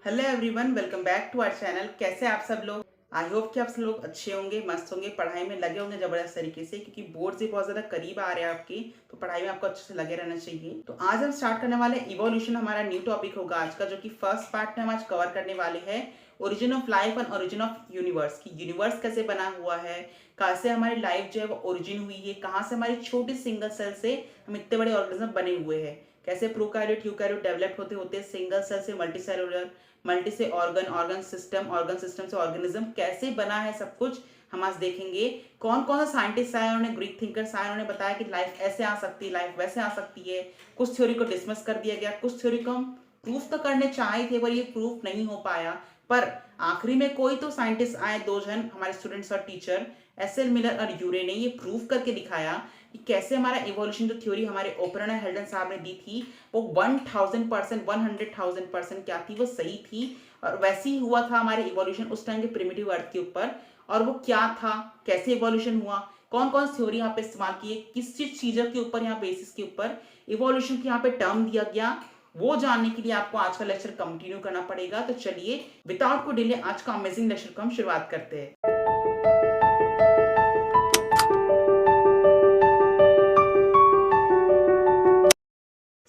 Hello everyone, welcome back to our channel. कैसे आप सब लोग? आई होप कि आप सब लोग अच्छे होंगे, मस्त होंगे, पढ़ाई में लगे होंगे जबरदस्त तरीके से, क्योंकि बोर्ड से बहुत ज़्यादा करीब आ रहे हैं आपके, तो पढ़ाई में आपको अच्छे से लगे रहना चाहिए। तो आज हम स्टार्ट करने वाले इवोल्यूशन, हमारा न्यू टॉपिक होगा आज का, जो कि फर्स्ट पार्ट में हम आज कवर करने वाले हैं origin of life and origin of universe, की यूनिवर्स कैसे बना हुआ है, कहाँ से हमारी लाइफ जो है वो ओरिजिन हुई है, कहाँ से हमारी छोटी सिंगल सेल से हम इतने बड़े ऑर्गेनिज्म बने हुए हैं, कैसे प्रोकैरियोट यूकैरियोट डेवलप होते होते सिंगल सेल से मल्टी सेलुलर, मल्टी से ऑर्गन, ऑर्गन सिस्टम से ऑर्गेनिज्म कैसे बना है, सब कुछ हम आज देखेंगे। कौन कौन से साइंटिस्ट आए, उन्होंने ग्रीक थिंकर्स आए, उन्होंने बताया कि लाइफ ऐसे आ सकती है, लाइफ वैसे आ सकती है। कुछ थ्योरी को डिसमिस कर दिया गया, कुछ थ्योरी को हम प्रूफ तो करने चाहे थे पर ये प्रूफ नहीं हो पाया। पर आखिरी में कोई तो साइंटिस्ट आए, दो जन, हमारे स्टूडेंट्स और टीचर एस एल मिलर और यूरे ने ये प्रूफ करके दिखाया कि कैसे हमारा इवोल्यूशन, जो थ्योरी हमारे ओपनर हेल्डन साहब ने दी थी, वो 1000%, 100,000% क्या थी, वो सही थी। और वैसे ही हुआ था हमारे इवोल्यूशन उस टाइम के प्रिमिटिव अर्थ के ऊपर। और वो क्या था, कैसे इवोल्यूशन हुआ, कौन कौन सी थ्योरी यहाँ पे इस्तेमाल की है, किस चीजों के ऊपर, यहाँ बेसिस के ऊपर इवोल्यूशन के यहाँ पे टर्म दिया गया, वो जानने के लिए आपको आज का लेक्चर कंटिन्यू करना पड़ेगा। तो चलिए विदाउट को डिले आज का अमेजिंग लेक्चर को हम शुरुआत करते हैं।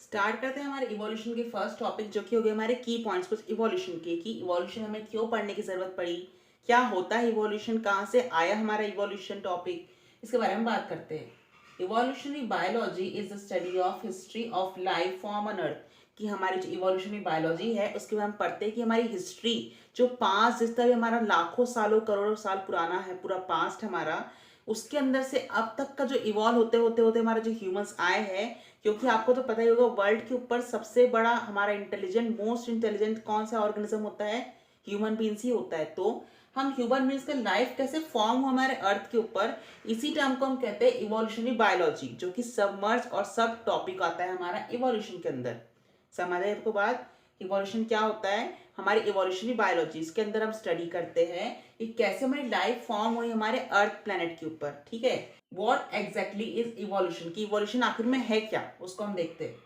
स्टार्ट करते हैं हमारे इवोल्यूशन के फर्स्ट टॉपिक, जो कि हो गए हमारे की पॉइंट्स कुछ इवोल्यूशन के, कि इवोल्यूशन हमें क्यों पढ़ने की जरूरत पड़ी, क्या होता है इवोल्यूशन, कहाँ से आया हमारा इवोल्यूशन टॉपिक, इसके बारे में बात करते हैं। Evolutionary biology is the study of history of life form on earth, कि हमारी जो इवोल्यूशनरी बायोलॉजी है उसके बारे में पढ़ते हैं कि हमारी हिस्ट्री, जो पास्ट, जिस तरह हमारा लाखों सालों करोड़ों साल पुराना है पूरा पास्ट हमारा, उसके अंदर से अब तक का जो इवॉल्व होते होते होते हमारे जो ह्यूमंस आए हैं। क्योंकि आपको तो पता ही होगा, वर्ल्ड के ऊपर सबसे बड़ा हमारा इंटेलिजेंट, मोस्ट इंटेलिजेंट कौन सा ऑर्गेनिज्म होता है, ह्यूमन बींग्स ही होता है। तो हम ह्यूमन बींग्स का लाइफ कैसे फॉर्म हुआ हमारे अर्थ के ऊपर, इसी टर्म को हम कहते हैं इवोल्यूशनरी बायोलॉजी, जो कि सबमर्ज और सब टॉपिक आता है हमारा इवोल्यूशन के अंदर। समझ आए आपको बात? इवोल्यूशन क्या होता है, हमारी इवोल्यूशनरी बायोलॉजी, इसके अंदर हम स्टडी करते हैं कि कैसे हमारी लाइफ फॉर्म हुई हमारे अर्थ प्लेनेट के ऊपर। ठीक है, व्हाट एग्जैक्टली इज इवोल्यूशन, की इवोल्यूशन आखिर में है क्या, उसको हम देखते हैं।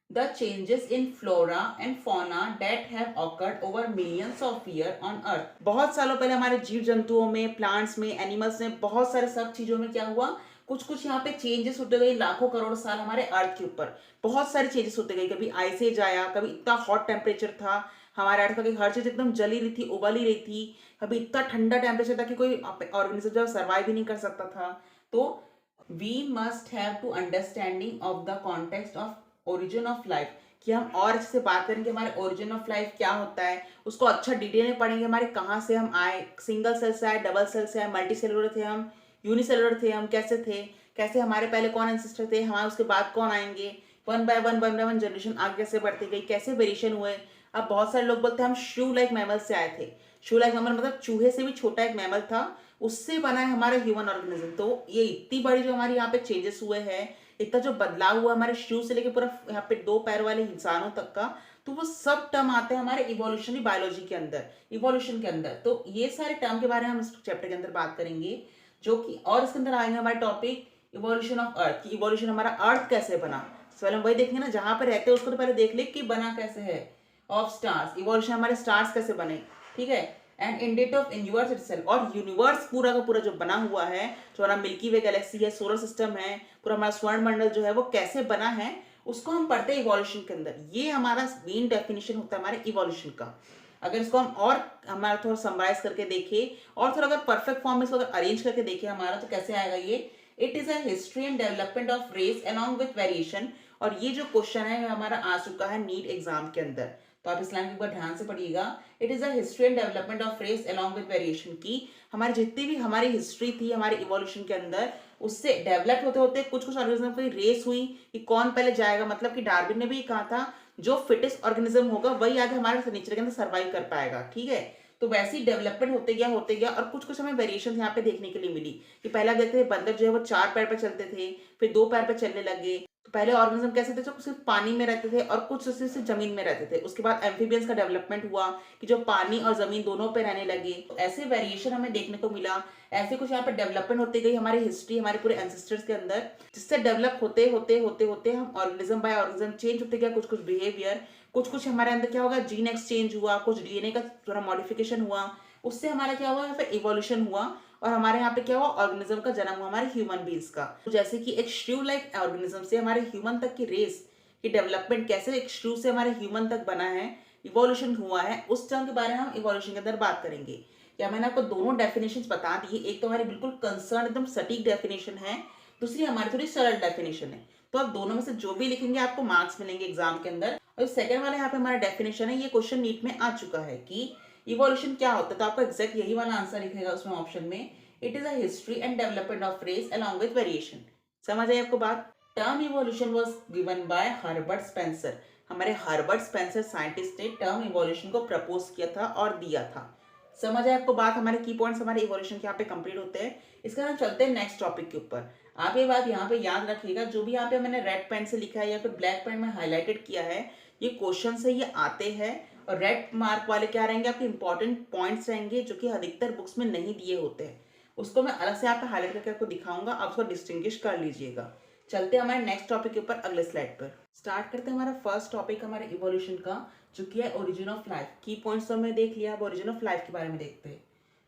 The changes in flora and fauna that have occurred over millions of years on earth, बहुत सालों पहले हमारे जीव जंतुओं में, प्लांट्स में, एनिमल्स में, बहुत सारे सब चीजों में क्या हुआ, कुछ कुछ यहाँ पे चेंजेस होते गए लाखों करोड़ साल हमारे अर्थ के ऊपर। बहुत सारे चेंजेस होते गए, कभी आइसेज आया, कभी इतना हॉट टेम्परेचर था हमारे अर्थ का कि हर चीज एकदम जली रही थी, उबल ही रही थी, कभी इतना ठंडा टेम्परेचर था कि कोई ऑर्गेनिज्म जो सर्वाइव ही नहीं कर सकता था। तो we must have to understanding of the context of origin of life, कि हम और अच्छे से बात करेंगे हमारे ओरिजिन ऑफ लाइफ क्या होता है, उसको अच्छा डिटेल में पढ़ेंगे, हमारे कहाँ से हम आए, सिंगल सेल से आए, डबल सेल से आए, मल्टी सेलुलर थे हम, यूनिसेलुलर थे हम, कैसे थे, कैसे हमारे पहले कौन एंसेस्टर थे, हमारे उसके बाद कौन आएंगे, वन बाय वन जनरेशन आगे कैसे बढ़ती गई, कैसे वेरिएशन हुए। अब बहुत सारे लोग बोलते हैं हम शू लाइक मैमल से आए थे। शू लाइक मैमल मतलब चूहे से भी छोटा एक मैमल था, उससे बना है हमारा ह्यूमन ऑर्गेनिज्म। तो ये इतनी बड़ी जो हमारे यहाँ पे चेंजेस हुए हैं, इतना जो बदलाव हुआ हमारे शू से लेके पूरा यहाँ पे दो पैर वाले इंसानों तक का, तो वो सब टर्म आते हैं हमारे इवोल्यूशनरी बायोलॉजी के अंदर, इवोल्यूशन के अंदर। तो ये सारे टर्म के बारे में हम इस चैप्टर के अंदर बात करेंगे, जो कि और इसके अंदर आएंगे हमारे टॉपिक इवोल्यूशन ऑफ अर्थ, की इवोल्यूशन हमारा अर्थ कैसे बना। पहले हम वही देखेंगे ना, जहां पर रहते हैं उसको तो पहले देख ले कि बना कैसे है। ऑफ स्टार्स, इवोल्यूशन हमारे स्टार्स कैसे बने। ठीक है, एंड इंडेट ऑफ यूनिवर्स इटसेल्फ, और यूनिवर्स पूरा का पूरा जो बना हुआ है, जो हमारा मिल्की वे गैलेक्सी है, सोलर सिस्टम है, पूरा हमारा स्वर्ण मंडल जो है वो कैसे बना है, उसको हम पढ़ते हैं इवोल्यूशन के अंदर। ये हमारा मेन डेफिनेशन होता है हमारे इवोल्यूशन का। अगर इसको हम और हमारा थोड़ा समराइज करके देखें और थोड़ा अगर परफेक्ट फॉर्म में इसको अगर अरेंज करके देखें हमारा, तो कैसे आएगा ये, it is a history and development of race along with variation. और ये जो क्वेश्चन है हमारा आ चुका है नीट एग्जाम के अंदर, तो आप इस लाइन एक बार ध्यान से पढ़िएगा। It is a history and development of race along with variation, की हमारी जितनी भी हमारी हिस्ट्री थी हमारे इवोल्यूशन के अंदर, उससे डेवलप होते होते कुछ कुछ ऑर्गेनिज्म की रेस हुई कि कौन पहले जाएगा। मतलब कि डार्विन ने भी कहा था जो फिटेस्ट ऑर्गेनिज्म होगा वही आगे हमारे नेचर के अंदर सर्वाइव कर पाएगा। ठीक है, तो वैसे ही डेवलपमेंट होते गया, और कुछ कुछ हमें वेरिएशन यहाँ पे देखने के लिए मिली, कि पहले आप देखते थे बंदर जो है वो चार पैर पे चलते थे, फिर दो पैर पे चलने लगे। तो पहले ऑर्गेनिज्म कैसे थे, जो सिर्फ पानी में रहते थे और कुछ सिर्फ जमीन में रहते थे। उसके बाद एम्फीबियंस का डेवलपमेंट हुआ, कि जो पानी और जमीन दोनों पे रहने लगे। तो ऐसे वेरिएशन हमें देखने को मिला, ऐसे कुछ यहाँ पे डेवलपमेंट होती गई हमारी हिस्ट्री, हमारे पूरे एंसेस्टर्स के अंदर, जिससे डेवलप होते होते होते होते हम ऑर्गेनिज्म बाय ऑर्गेनिज्म चेंज होते गया कुछ कुछ बिहेवियर, कुछ कुछ हमारे अंदर क्या होगा, जीन एक्सचेंज हुआ, कुछ डीएनए का थोड़ा मॉडिफिकेशन हुआ, उससे हमारा क्या हुआ, यहाँ पे इवोल्यूशन हुआ और हमारे यहाँ पे क्या हुआ, ऑर्गेनिज्म का जन्म हुआ, हमारे ह्यूमन बींग्स का। तो जैसे कि एक श्रू लाइक ऑर्गेनिज्म से हमारे ह्यूमन तक की रेस की डेवलपमेंट कैसे एक श्रू से हमारे ह्यूमन तक बना है, इवोल्यूशन हुआ है, उस टर्म के बारे में हम इवोल्यूशन के अंदर बात करेंगे। या मैंने आपको दोनों डेफिनेशन बता दी, एक तो हमारी बिल्कुल कंसर्न एकदम सटीक डेफिनेशन है, दूसरी हमारी थोड़ी सरल डेफिनेशन है। तो आप दोनों में से जो भी लिखेंगे आपको मार्क्स मिलेंगे एग्जाम के अंदर। और सेकंड वाला यहाँ पे हमारा डेफिनेशन है, ये क्वेश्चन नीट में आ चुका है कि इवोल्यूशन क्या होता है, तो आपको एग्जैक्ट यही वाला आंसर लिखेगा उसमें ऑप्शन में, it is a history and development of race along with variation. समझ आई आपको बात। Term evolution was given by Herbert Spencer. हमारे हर्बर्ट स्पेंसर साइंटिस्ट ने टर्म इवोल्यूशन को प्रपोज किया था और दिया था। समझ आए आपको बात। हमारे की पॉइंट्स हमारे इवोल्यूशन के यहाँ पे कंप्लीट होते हैं। इसके बाद हम चलते हैं नेक्स्ट टॉपिक के ऊपर। आप ये बात यहाँ पे याद रखिएगा, जो भी यहाँ पे मैंने रेड पेन से लिखा है या फिर ब्लैक पेन में हाईलाइटेड किया है, ये क्वेश्चन से ये आते हैं और रेड मार्क वाले क्या रहेंगे, आपके इंपॉर्टेंट पॉइंट्स रहेंगे जो कि अधिकतर बुक्स में नहीं दिए होते हैं। उसको मैं अलग से यहाँ पे हाईलाइट करके आपको दिखाऊंगा, आप उसको डिस्टिंग्विश कर लीजिएगा। चलते हैं हमारे नेक्स्ट टॉपिक के ऊपर अगले स्लाइड पर। स्टार्ट करते हैं हमारा फर्स्ट टॉपिक हमारे इवोल्यूशन का, जो कि है ओरिजिन ऑफ लाइफ। की पॉइंट्स तो हमने देख लिया, अब ओरिजिन ऑफ लाइफ के बारे में देखते हैं।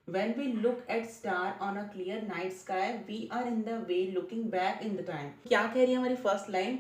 When we look at star on a clear night sky, we are in the way looking back in the time. क्या कह रही है हमारी first line?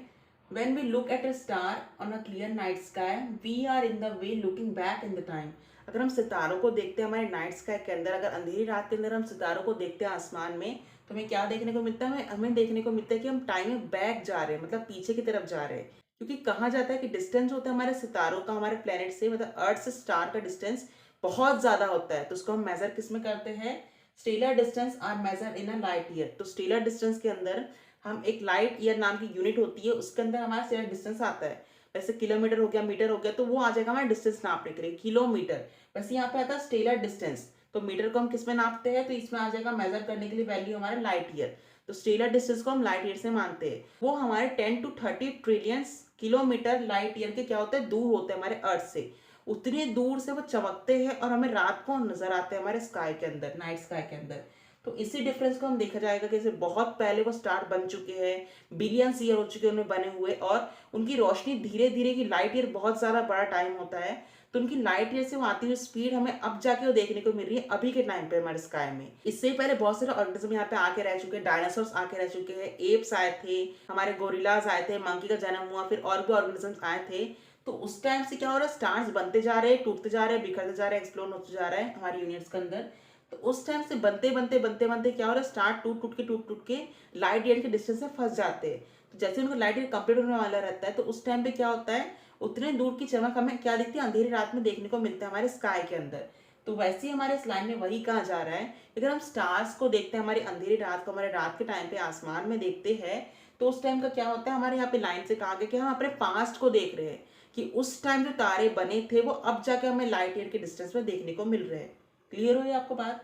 When we look at a star on a clear night sky, we are in the way looking back in the time. अगर हम सितारों को देखते हैं हमारे नाइट स्काई के अंदर, अगर अंधेरी रात के अंदर हम सितारों को देखते हैं आसमान में, तो हमें क्या देखने को मिलता है, हमें देखने को मिलता है कि हम टाइम में बैक जा रहे हैं, मतलब पीछे की तरफ जा रहे हैं। क्योंकि कहा जाता है कि डिस्टेंस होता है हमारे सितारों का हमारे प्लेनेट से, मतलब अर्थ से स्टार का डिस्टेंस बहुत ज्यादा होता है। तो उसको हम मेजर किस में करते हैं, stellar distance are measure in a light year. तो स्टेलर डिस्टेंस के अंदर हम एक लाइट ईयर नाम की यूनिट होती है, उसके अंदर हमारा स्टेलर डिस्टेंस आता है। वैसे किलोमीटर हो गया, मीटर हो गया, तो वो आ जाएगा हमारा डिस्टेंस नापने के लिए किलोमीटर। वैसे यहाँ पे आता है स्टेलर डिस्टेंस, तो मीटर को हम किस में नापते हैं, तो इसमें आ जाएगा मेजर करने के लिए वैल्यू हमारे लाइट ईयर। तो स्टेलर डिस्टेंस को हम लाइट ईयर से मानते हैं। वो हमारे 10 to 30 trillion kilometre light year के क्या होते हैं, दूर होते हैं हमारे अर्थ से। उतनी दूर से वो चमकते हैं और हमें रात को नजर आते हैं हमारे स्काई के अंदर, नाइट स्काई के अंदर। तो इसी डिफरेंस को हम देखा जाएगा कि बहुत पहले वो स्टार बन चुके हैं, बिलियंस ईयर हो चुके हैं उन्हें बने हुए, और उनकी रोशनी धीरे धीरे की लाइट ईयर बहुत ज्यादा बड़ा टाइम होता है, तो उनकी लाइट ईयर से वो आती हुई स्पीड हमें अब जाके वो देखने को मिल रही है अभी के टाइम पे हमारे स्काई में। इससे पहले बहुत सारे ऑर्गेनिज्म यहाँ पे आके रह चुके हैं, डायनासोर्स आके रह चुके हैं, एप्स आए थे, हमारे गोरिल्लाज आए थे, मंकी का जन्म हुआ, फिर और भी ऑर्गेनिज्म आए थे। तो उस टाइम से क्या हो रहा है, स्टार्स बनते जा रहे हैं, टूटते जा रहे हैं, बिखरते जा रहे हैं, एक्सप्लोड होते जा रहे हैं हमारे यूनिवर्स के अंदर। तो उस टाइम से बनते बनते बनते बनते क्या हो रहा है, स्टार टूट टूट के लाइट ईयर के डिस्टेंस में फंस जाते हैं। तो जैसे उनका लाइट ईयर कंप्लीट होने वाला रहता है, तो उस टाइम पे क्या होता है, उतने दूर की चमक हमें क्या दिखती है, अंधेरी रात में देखने को मिलता है हमारे स्काई के अंदर। तो वैसे ही हमारे इस लाइन में वही कहा जा रहा है, अगर हम स्टार्स को देखते हैं हमारी अंधेरी रात को, हमारे रात के टाइम पे आसमान में देखते हैं, तो उस टाइम का क्या होता है, हमारे यहाँ पे लाइन से कहा गया कि हम अपने पास्ट को देख रहे हैं, कि उस टाइम जो तारे बने थे वो अब जाके हमें लाइट ईयर के डिस्टेंस में देखने को मिल रहे हैं। क्लियर हुई आपको बात।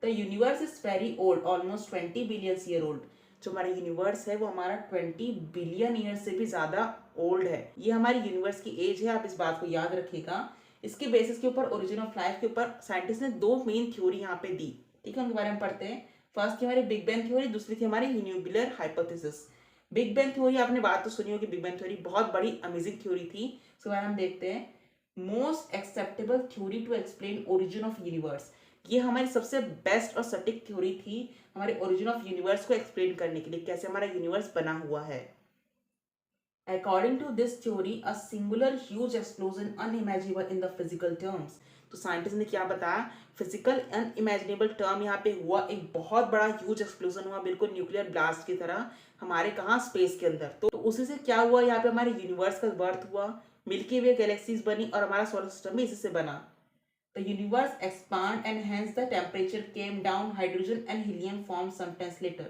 The universe is very old, almost 20 billion year old. जो हमारा यूनिवर्स है वो हमारा 20 बिलियन ईयर से भी ज्यादा ओल्ड है। ये हमारी यूनिवर्स की एज है, आप इस बात को याद रखिएगा। इसके बेसिस के ऊपर, ओरिजिन ऑफ लाइफ के ऊपर साइंटिस्ट ने दो मेन थ्योरी यहाँ पे दी, ठीक है, उनके बारे में पढ़ते हैं। फर्स्ट थी हमारी बिग बैंग थ्योरी, दूसरी थी हमारी nuclear hypothesis. Big bang theory आपने बात तो सुनी होगी, बिग बैंग थ्योरी बहुत बड़ी अमेजिंग थ्योरी थी। इसके बारे में हम देखते हैं। Most acceptable theory to explain origin of universe, ये हमारी सबसे बेस्ट और सटीक थ्योरी थी हमारे ओरिजिन ऑफ यूनिवर्स को एक्सप्लेन करने के लिए, कैसे हमारा यूनिवर्स बना हुआ है। According to this theory a singular huge explosion unimaginable in the physical terms. तो साइंटिस्ट ने क्या बताया, फिजिकल अनइमेजिनेबल टर्म यहाँ पे हुआ, एक बहुत बड़ा ह्यूज एक्सप्लोजन हुआ, बिल्कुल न्यूक्लियर ब्लास्ट की तरह हमारे कहाँ, स्पेस के अंदर। तो उसी से क्या हुआ, यहाँ पे हमारे यूनिवर्स का बर्थ हुआ, मिल्की वे गैलेक्सीज बनी और हमारा सोलर सिस्टम भी इसी से बना। The universe expand and hence the temperature came down. Hydrogen and helium formed sometimes later.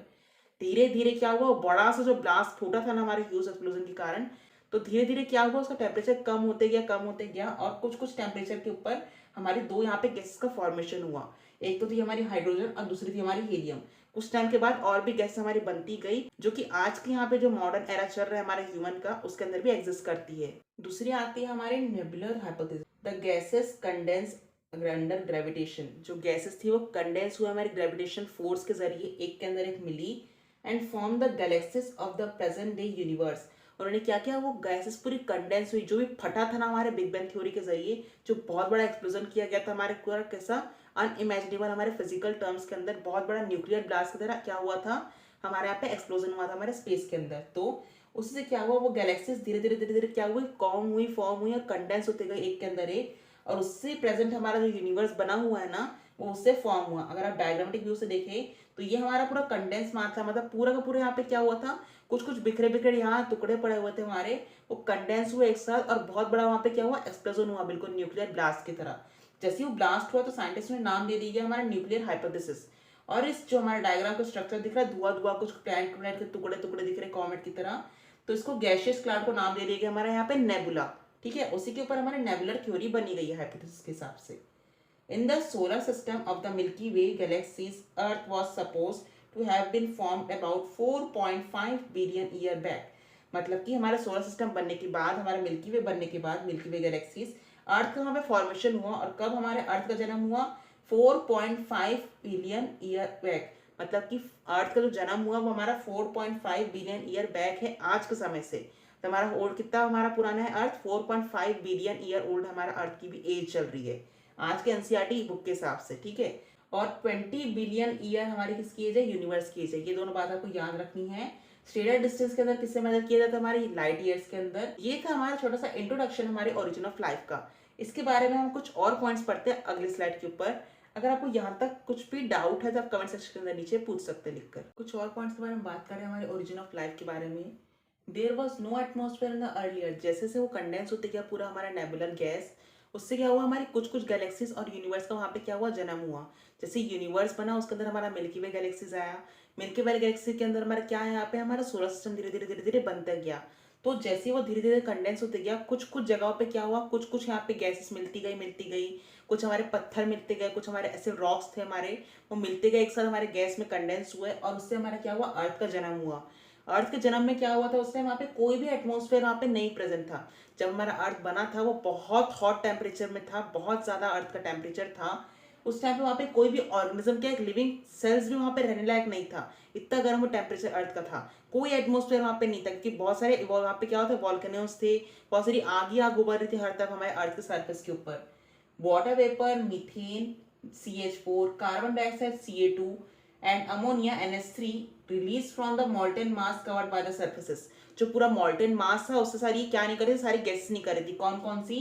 धीरे धीरे क्या हुआ, बड़ा सा जो ब्लास्ट फूटा था ना हमारे ह्यूज एक्सप्लोजन के कारण, तो धीरे धीरे क्या हुआ, उसका टेम्परेचर कम होते गया, कम होते गया, और कुछ कुछ टेम्परेचर के ऊपर हमारी दो यहाँ पे गैसेस का फॉर्मेशन हुआ। एक तो थी हमारी हाइड्रोजन और दूसरी थी हमारी हीलियम। कुछ टाइम के बाद और भी गैस हमारी बनती गई, जो कि आज के यहाँ पे जो मॉडर्न एरा चल रहा है हमारे ह्यूमन का, उसके अंदर भी एग्जिस्ट करती है। दूसरी आती है हमारे nebular hypothesis. The gases condense under gravitation. जो गैसेस थी वो कंडेंस हुआ हमारे ग्रेविटेशन फोर्स के जरिए, एक के अंदर एक मिली, and form the galaxies of the present day universe. उन्होंने क्या किया, वो गैसेस पूरी कंडेंस हुई, जो भी फटा था ना हमारे बिग बैंग थ्योरी के जरिए, जो बहुत बड़ा एक्सप्लोजन किया गया था हमारे पूरा कैसा अनइमेजिनेबल, हमारे फिजिकल टर्म्स के अंदर बहुत बड़ा न्यूक्लियर ब्लास्ट की तरह क्या हुआ था, हमारे यहाँ पे एक्सप्लोजन हुआ था हमारे स्पेस के अंदर। तो उससे क्या हुआ, वो गैलेक्सीज धीरे धीरे धीरे धीरे क्या हुई, फॉर्म हुई और कंडेंस होते गए एक के अंदर एक, और उससे प्रेजेंट हमारा जो यूनिवर्स बना हुआ है ना, वो उससे फॉर्म हुआ। अगर आप डायग्रामेटिक व्यू से देखें तो ये हमारा पूरा कंडेंस मास था, मतलब पूरा का पूरा यहाँ पे क्या हुआ था, कुछ कुछ बिखरे बिखरे यहाँ टुकड़े पड़े हुए थे हमारे, वो कंडेंस हुए एक साथ और बहुत बड़ा वहाँ पे क्या हुआ, एक्सप्लोजन हुआ, बिल्कुल न्यूक्लियर ब्लास्ट की तरह। जैसे वो ब्लास्ट हुआ तो साइंटिस्ट ने नाम दे दिया हमारा न्यूक्लियर हाइपोथेसिस। और इस जो हमारा डायग्राम का स्ट्रक्चर दिख रहा है, धुआं धुआं कुछ प्लैनेट के टुकड़े टुकड़े दिख रहे कॉमेट की तरह, तो इसको गैशियस क्लाउड को नाम दे दिया गया हमारा यहाँ पे नेबुला। ठीक है, उसी के ऊपर हमारे नेबुलर थ्योरी बनी गई है हाइपोथेसिस के हिसाब से। In the solar system of the Milky Way galaxies, Earth was supposed to have been formed about 4.5 billion year back. मतलब कि हमारा सोलर सिस्टम बनने के बाद, हमारे मिल्की वे बनने के बाद, मिल्की वे गैलेक्सीज, अर्थ का वहाँ पे फॉर्मेशन हुआ, और कब हमारे अर्थ का जन्म हुआ, 4.5 बिलियन ईयर बैक। मतलब कि अर्थ का जो जन्म हुआ वो हमारा 4.5 बिलियन ईयर बैक है आज के समय से। तो हमारा ओल्ड कितना हमारा पुराना है अर्थ, 4.5 बिलियन ईयर ओल्ड हमारा अर्थ की भी एज चल रही है आज के एनसीईआरटी बुक के हिसाब से। ठीक है, और 20 बिलियन ईयर हमारी किसकी एज है, यूनिवर्स की एज है। ये दोनों बात आपको याद रखनी है। स्टेलर डिस्टेंस के अंदर किससे मेजर किया जाता है, हमारी लाइट ईयर्स के अंदर। ये था हमारा छोटा सा इंट्रोडक्शन हमारे ओरिजिन ऑफ लाइफ का। इसके बारे में हम कुछ और पॉइंट्स पढ़ते हैं अगले स्लाइड के ऊपर। अगर आपको यहाँ तक कुछ भी डाउट है तो आप कमेंट सेक्शन के अंदर नीचे पूछ सकते हैं लिखकर। कुछ और पॉइंट्स के बारे में बात करें हमारे ओरिजिन ऑफ लाइफ के बारे में। There was no atmosphere in the earlier, जैसे से वो कंडेंस होते गया पूरा हमारा नेबुलर गैस, उससे क्या हुआ, हमारी कुछ कुछ गैलेक्सीज और यूनिवर्स का वहाँ पे क्या हुआ, जन्म हुआ। जैसे यूनिवर्स बना, उसके अंदर हमारा मिल्की वे गैलेक्सीज आया, मिल्की वे गैलेक्सी के अंदर हमारा क्या है, यहाँ पे हमारा सोलर सिस्टम धीरे धीरे धीरे धीरे बनता गया। तो जैसे वो धीरे धीरे कंडेंस होते गया, कुछ कुछ जगहों पे क्या हुआ, कुछ कुछ यहाँ पे गैसेस मिलती गई, कुछ हमारे पत्थर मिलते गए, कुछ हमारे ऐसे रॉक्स थे हमारे, वो मिलते गए एक साथ हमारे गैस में कंडेंस हुए, और उससे हमारा क्या हुआ, अर्थ का जन्म हुआ। अर्थ के जन्म में क्या हुआ था, उस टाइम वहाँ पे कोई भी एटमॉस्फेयर वहाँ पे नहीं प्रेजेंट था। जब हमारा अर्थ बना था वो बहुत हॉट टेम्परेचर में था, बहुत ज़्यादा अर्थ का टेम्परेचर था उस टाइम पे। वहाँ पे कोई भी ऑर्गेनिज्म क्या, एक लिविंग सेल्स भी वहाँ पे रहने लायक नहीं था, इतना गर्म वो टेम्परेचर अर्थ का था। कोई एटमॉस्फेयर वहाँ पे नहीं था, क्योंकि बहुत सारे वहाँ पे क्या होता है, वॉल्केनोज थे, बहुत सारी आग उबर रही थी हर तरफ हमारे अर्थ के सरफेस के ऊपर। Water vapour, methane CH4, carbon dioxide CA2 and ammonia NH3 released from the molten mass covered by the surfaces। जो पूरा molten mass था उससे सारी क्या नहीं कर रही थी, सारी गैसेस नहीं कर रही थी। कौन कौन सी,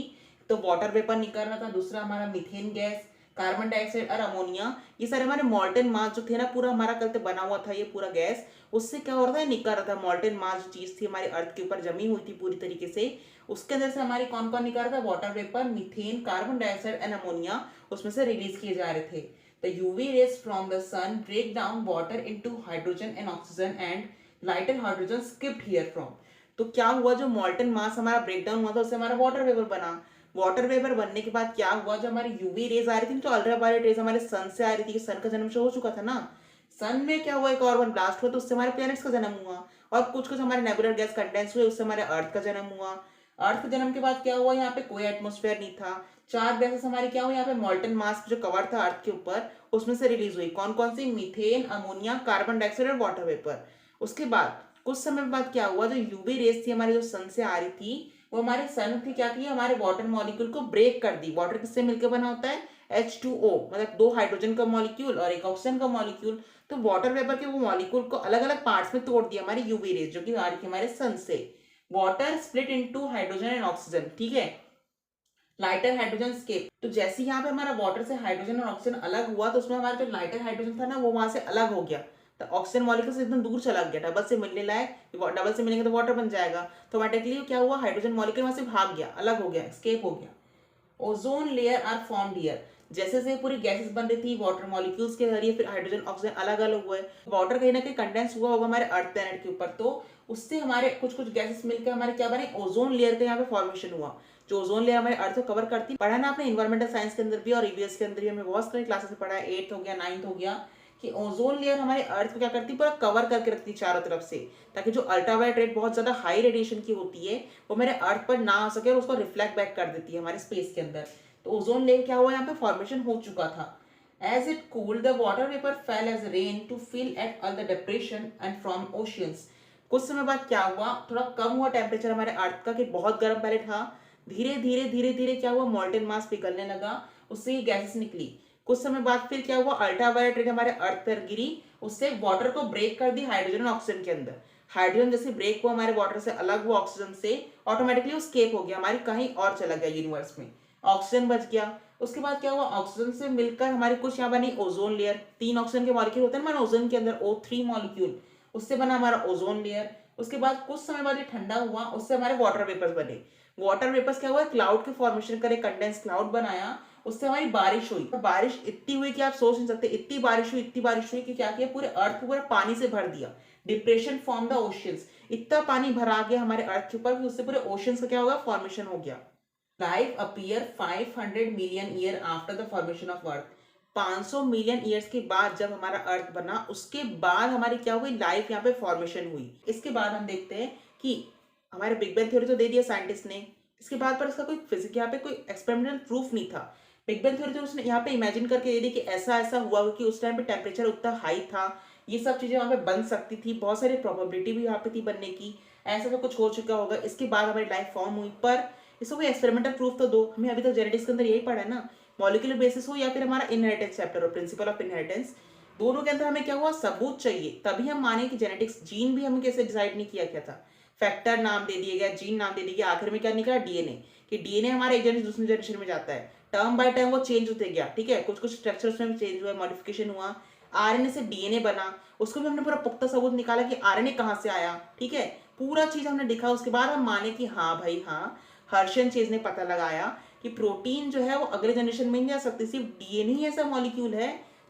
तो वाटर वेपर निकल रहा था, दूसरा हमारा मीथेन गैस, कार्बन डाइऑक्साइड और अमोनिया, ये सारे हमारे मॉल्टेन मास जो थे ना, पूरा हमारा कल बना हुआ था ये पूरा गैस, उससे क्या हो रहा था, निकल रहा था। मॉल्टेन मास जो चीज थी हमारे अर्थ के ऊपर जमी हुई थी पूरी तरीके से, उसके अंदर से हमारी कौन कौन निकल रहा था, water vapour, methane, carbon dioxide and ammonia उसमें से रिलीज किए जा रहे थे। The UV rays from the sun break down water into hydrogen and oxygen, and lighter hydrogen skipped here from। तो क्या हुआ, जो मॉल्टन मास हमारा ब्रेकडाउन हुआ था उससे हमारा वाटर वेपर बना। वाटर वेपर बनने के बाद क्या हुआ, जो हमारी यूवी रेज आ रही थी, जो अल्ट्रावायलेट रेज हमारे सन से आ रही थी, सन का जन्म हो चुका था ना, सन में क्या हुआ, एक और वन ब्लास्ट हुआ तो उससे हमारे प्लैनेट्स का जन्म हुआ, और कुछ कुछ हमारे नेबुलर गैस कंडेंस हुए, उससे हमारे अर्थ का जन्म हुआ। अर्थ के जन्म के बाद क्या हुआ, यहाँ पे कोई एटमोस्फेयर नहीं था, चार गैसेस हमारी क्या हुई, यहाँ पे मॉल्टन मास जो कवर था अर्थ के ऊपर उसमें से रिलीज हुई। कौन कौन सी, मीथेन, अमोनिया, कार्बन डाइऑक्साइड और वाटर वेपर। उसके बाद कुछ समय बाद क्या हुआ, जो यूवी रेस थी हमारी जो सन से आ रही थी, वो हमारे सन की क्या की, हमारे वाटर मॉलिक्यूल को ब्रेक कर दी। वाटर किससे मिलकर बना होता है, H2O, मतलब दो हाइड्रोजन का मॉलिक्यूल और एक ऑक्सीजन का मॉलिक्यूल। तो वाटर वेपर के वो मॉलिक्यूल को अलग अलग पार्ट्स में तोड़ दिया हमारी यूवी रेस जो कि आ रही थी हमारे सन से। Water split into hydrogen and oxygen, ठीक है, लाइटर हाइड्रोजन स्केप। तो जैसे यहाँ पे हमारा वाटर से हाइड्रोजन और ऑक्सीजन अलग हुआ, तो उसमें हमारा जो लाइटर हाइड्रोजन था ना वो वहां से अलग हो गया, तो ऑक्सीजन मॉलिक्यूल से एकदम दूर चला गया, डबल से मिलने लायक, डबल से मिलेंगे तो वाटर बन जाएगा, तो ऑटोमेटिकली क्या हुआ, हाइड्रोजन मॉलिक्यूल वहां से भाग गया, अलग हो गया, स्केप हो गया। Ozone layer are formed here. जैसे से पूरी गैसेस बन रही थी वाटर मॉलिक्यूल्स के जरिए, फिर हाइड्रोजन ऑक्सीजन अलग अलग हुए, वाटर कहीं ना कहीं कंडेंस हुआ होगा हमारे अर्थ प्लैनेट के ऊपर, तो उससे हमारे कुछ कुछ गैसेस मिलकर हमारे क्या बने, ओजोन लेयर का यहाँ पे फॉर्मेशन हुआ। जो ओजोन लेयर हमारे अर्थ को कवर करती, पढ़ा ना आपने इन्वायरमेंटल साइंस के अंदर भी और ईवीएस के अंदर भी, हमें बहुत सारी क्लासेस में पढ़ा है, 8th हो गया 9th हो गया, कि ओजोन लेयर हमारे अर्थ को क्या करती, पूरा कवर करके रखती चारों तरफ से, ताकि जो अल्ट्रावायलेट रेड बहुत ज्यादा हाई रेडिएशन की होती है वो मेरे अर्थ पर ना आ सके और उसको रिफ्लेक्ट बैक कर देती है हमारे स्पेस के अंदर। तो ओजोन लेयर क्या हुआ, यहाँ पे फॉर्मेशन हो चुका था। As it cooled the water vapour fell as rain to fill at all the depression and from oceans. कुछ समय बाद क्या हुआ, थोड़ा कम हुआ टेम्परेचर हमारे अर्थ का कि बहुत गर्म पहले था, धीरे धीरे धीरे धीरे क्या हुआ, मॉल्टेन मास पिघलने लगा, उससे ये गैसेस निकली। कुछ समय बाद फिर क्या हुआ, अल्ट्रावायलेट रेड हमारे अर्थ पर गिरी, उससे वाटर को ब्रेक कर दी हाइड्रोजन और ऑक्सीजन के अंदर। हाइड्रोजन जैसे ब्रेक हुआ हमारे वाटर से, अलग हुआ ऑक्सीजन से, ऑटोमेटिकली वो स्केप हो गया, हमारी कहीं और चला गया यूनिवर्स में, ऑक्सीजन बच गया। उसके बाद क्या हुआ, ऑक्सीजन से मिलकर हमारी कुछ यहाँ बनी ओजोन लेयर, 3 ऑक्सीजन के मॉलिक्यूल होते हैं ना हमारे ओजोन के अंदर, O3 मॉलिक्यूल, उससे बना हमारा ओजोन लेयर। उसके बाद कुछ समय बाद ये ठंडा हुआ, उससे हमारे वाटर वेपर्स बने। वाटर वेपर्स क्या हुआ, क्लाउड के फॉर्मेशन करे, कंडेंस क्लाउड बनाया, उससे हमारी बारिश हुई। बारिश इतनी हुई कि आप सोच नहीं सकते, इतनी बारिश हुई, इतनी बारिश हुई कि क्या किया, पूरे अर्थ को पूरा पानी से भर दिया। डिप्रेशन फॉर्म द ओशियंस, इतना पानी भरा गया हमारे अर्थ के ऊपर कि उससे पूरे ओशियंस का क्या होगा, फॉर्मेशन हो गया। Life appear 500 million year after the formation of earth, 500 million years के बाद जब हमारा अर्थ बना, उसके बाद हमारी क्या हुई, लाइफ यहाँ पे फॉर्मेशन हुई। इसके बाद हम देखते हैं कि हमारे बिग बैंग थ्योरी तो दे दिया साइंटिस्ट ने, इसके बाद पर इसका कोई फिजिक्स यहाँ पे कोई एक्सपेरिमेंटल प्रूफ नहीं था। बिग बैंग थ्योरी तो उसने यहाँ पे इमेजिन करके दे दी कि ऐसा ऐसा हुआ कि उस टाइम पे टेम्परेचर उतना हाई था, ये सब चीजें वहाँ पे बन सकती थी, बहुत सारी प्रोबेबिलिटी भी यहाँ पे थी बनने की, ऐसा तो कुछ हो चुका होगा, इसके बाद हमारी लाइफ फॉर्म हुई। पर इसको कोई एक्सपेरिमेंटल प्रूफ तो दो, हमें अभी तक जेनेटिक्स के अंदर यही पढ़ा है ना, मॉलिक्यूलर बेसिस हो या फिर हमारा इनहेरिटेंस चैप्टर हो, प्रिंसिपल ऑफ इनहेरिटेंस, दोनों के अंदर हमें क्या हुआ, सबूत चाहिए, तभी हम माने कि जेनेटिक्स। जीन भी हमें कैसे डिसाइड नहीं किया क्या था, फैक्टर नाम दे दिया गया, जीन नाम दे दिया गया, आखिर में क्या निकला, डीएनए, कि डीएनए हमारे एक जनरेशन दूसरे जनरेशन में जाता है, टर्म बाय टर्म वो चेंज होते गया, ठीक है, कुछ कुछ स्ट्रक्चर उसमें चेंज हुआ, मॉडिफिकेशन हुआ, आरएनए से डीएनए बना, उसको भी हमने पूरा पुख्ता सबूत निकाला कि आरएनए कहाँ से आया, ठीक है, पूरा चीज हमने दिखा, उसके बाद हम माने कि हाँ भाई हाँ, हर्शन चेज ने पता लगाया कि प्रोटीन जो है वो अगले जनरेशन में नहीं जा सकती, सिर्फ डीएनए ही ऐसा मॉलिक्यूल है